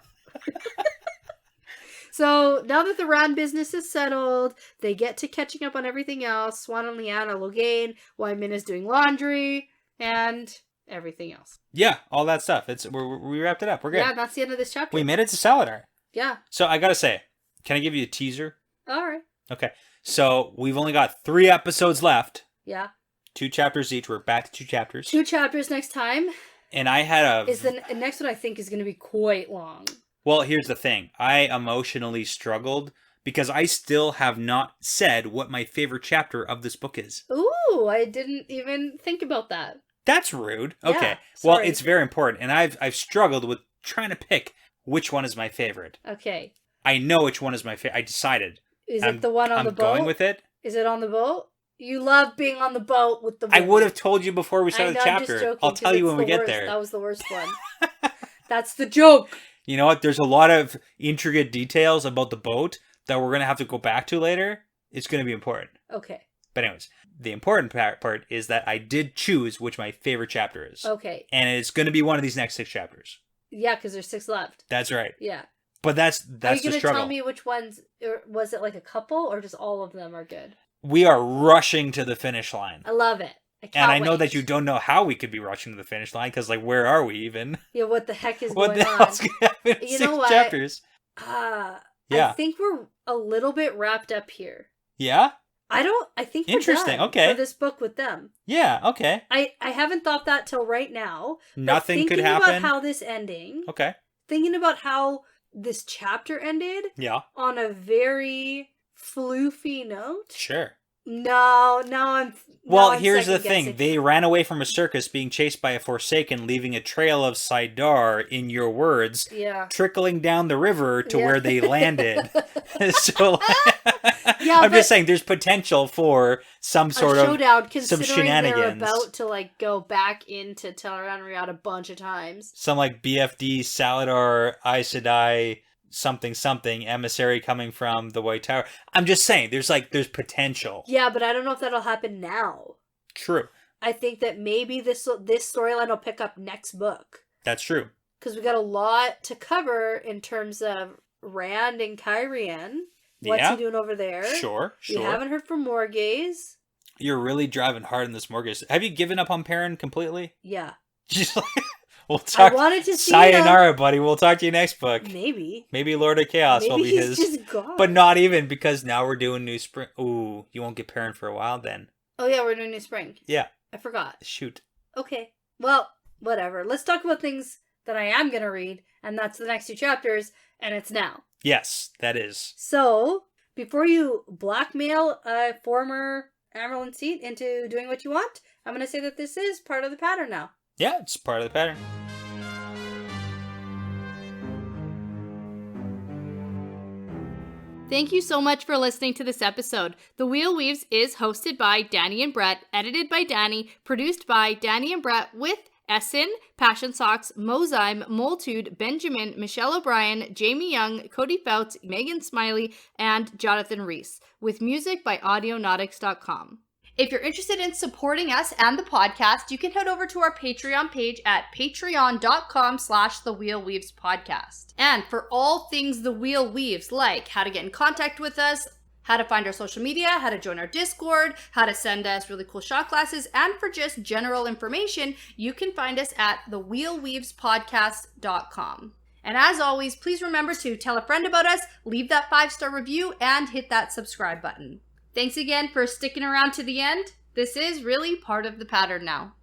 So, now that the Rand business is settled, they get to catching up on everything else. Swan and Lyanna Logain, while Min is doing laundry, and everything else. Yeah, all that stuff. We wrapped it up. We're good. Yeah, that's the end of this chapter. We made it to Salidar. Yeah. So I gotta say, can I give you a teaser? All right. Okay. So we've only got 3 episodes left. Yeah. 2 chapters each. We're back to 2 chapters. 2 chapters next time. And I had the next one I think is going to be quite long. Well, here's the thing. I emotionally struggled because I still have not said what my favorite chapter of this book is. Ooh, I didn't even think about that. That's rude. Okay. Yeah, well, sorry. it's very important. And I've struggled with trying to pick which one is my favorite. Okay. I know which one is my favorite. I decided. Is it the one on the boat? I'm going with it. Is it on the boat? You love being on the boat with the boat. I would have told you before we started the chapter. I'm just joking, I'll tell you when we get there. That was the worst one. That's the joke. You know what? There's a lot of intricate details about the boat that we're going to have to go back to later. It's going to be important. Okay. But anyways, the important part is that I did choose which my favorite chapter is. Okay. And it's going to be one of these next 6 chapters. Yeah, because there's 6 left. That's right. Yeah. But that's the struggle. Are you going to tell me which ones, or was it like a couple, or just all of them are good? We are rushing to the finish line. I love it. And I know that you don't know how we could be rushing to the finish line, because, like, where are we even? Yeah, what the heck is going on? What the hell's going to happen in 6 chapters? Yeah. I think we're a little bit wrapped up here. Yeah? I think we're interesting. Done Okay. for this book with them. Yeah, okay. I haven't thought that till right now. Nothing could happen? Thinking about how this ending. Okay. Thinking about how this chapter ended. Yeah. On a very floofy note. Sure. No, Well, here's the thing. They ran away from a circus being chased by a Forsaken, leaving a trail of Sidar, in your words, trickling down the river to where they landed. So, I'm just saying there's potential for some sort of showdown, some shenanigans. They're about to like go back into Tel'aran'rhiod a bunch of times. Some like BFD, Salidar, Aes Sedai, something emissary coming from the White Tower. I'm just saying there's potential. Yeah, but I don't know if that'll happen now. True. I think that maybe this storyline will pick up next book. That's true. Because we got a lot to cover in terms of Rand and Cairhien. What's he doing over there? Sure. We haven't heard from Morgaze. You're really driving hard in this Morgaze. Have you given up on Perrin completely? Yeah. Just like, we'll talk. I wanted to see sayonara, buddy. We'll talk to you next book. Maybe Lord of Chaos will be his. Just gone. But not even, because now we're doing New Spring. Ooh, you won't get Perrin for a while then. Oh yeah, we're doing New Spring. Yeah. I forgot. Shoot. Okay. Well, whatever. Let's talk about things that I am going to read, and that's the next 2 chapters, and it's now. Yes, that is. So, before you blackmail a former Amyrlin seat into doing what you want, I'm going to say that this is part of the pattern now. Yeah, it's part of the pattern. Thank you so much for listening to this episode. The Wheel Weaves is hosted by Dani and Brett, edited by Dani, produced by Dani and Brett with Essen, Passion Socks, Mozyme, Moltude, Benjamin, Michelle O'Brien, Jamie Young, Cody Fouts, Megan Smiley, and Jonathan Reese, with music by Audionautics.com. If you're interested in supporting us and the podcast, you can head over to our Patreon page at patreon.com/thewheelweavespodcast. And for all things The Wheel Weaves, like how to get in contact with us, how to find our social media, how to join our Discord, how to send us really cool shot glasses, and for just general information, you can find us at thewheelweavespodcast.com. And as always, please remember to tell a friend about us, leave that 5-star review, and hit that subscribe button. Thanks again for sticking around to the end. This is really part of the pattern now.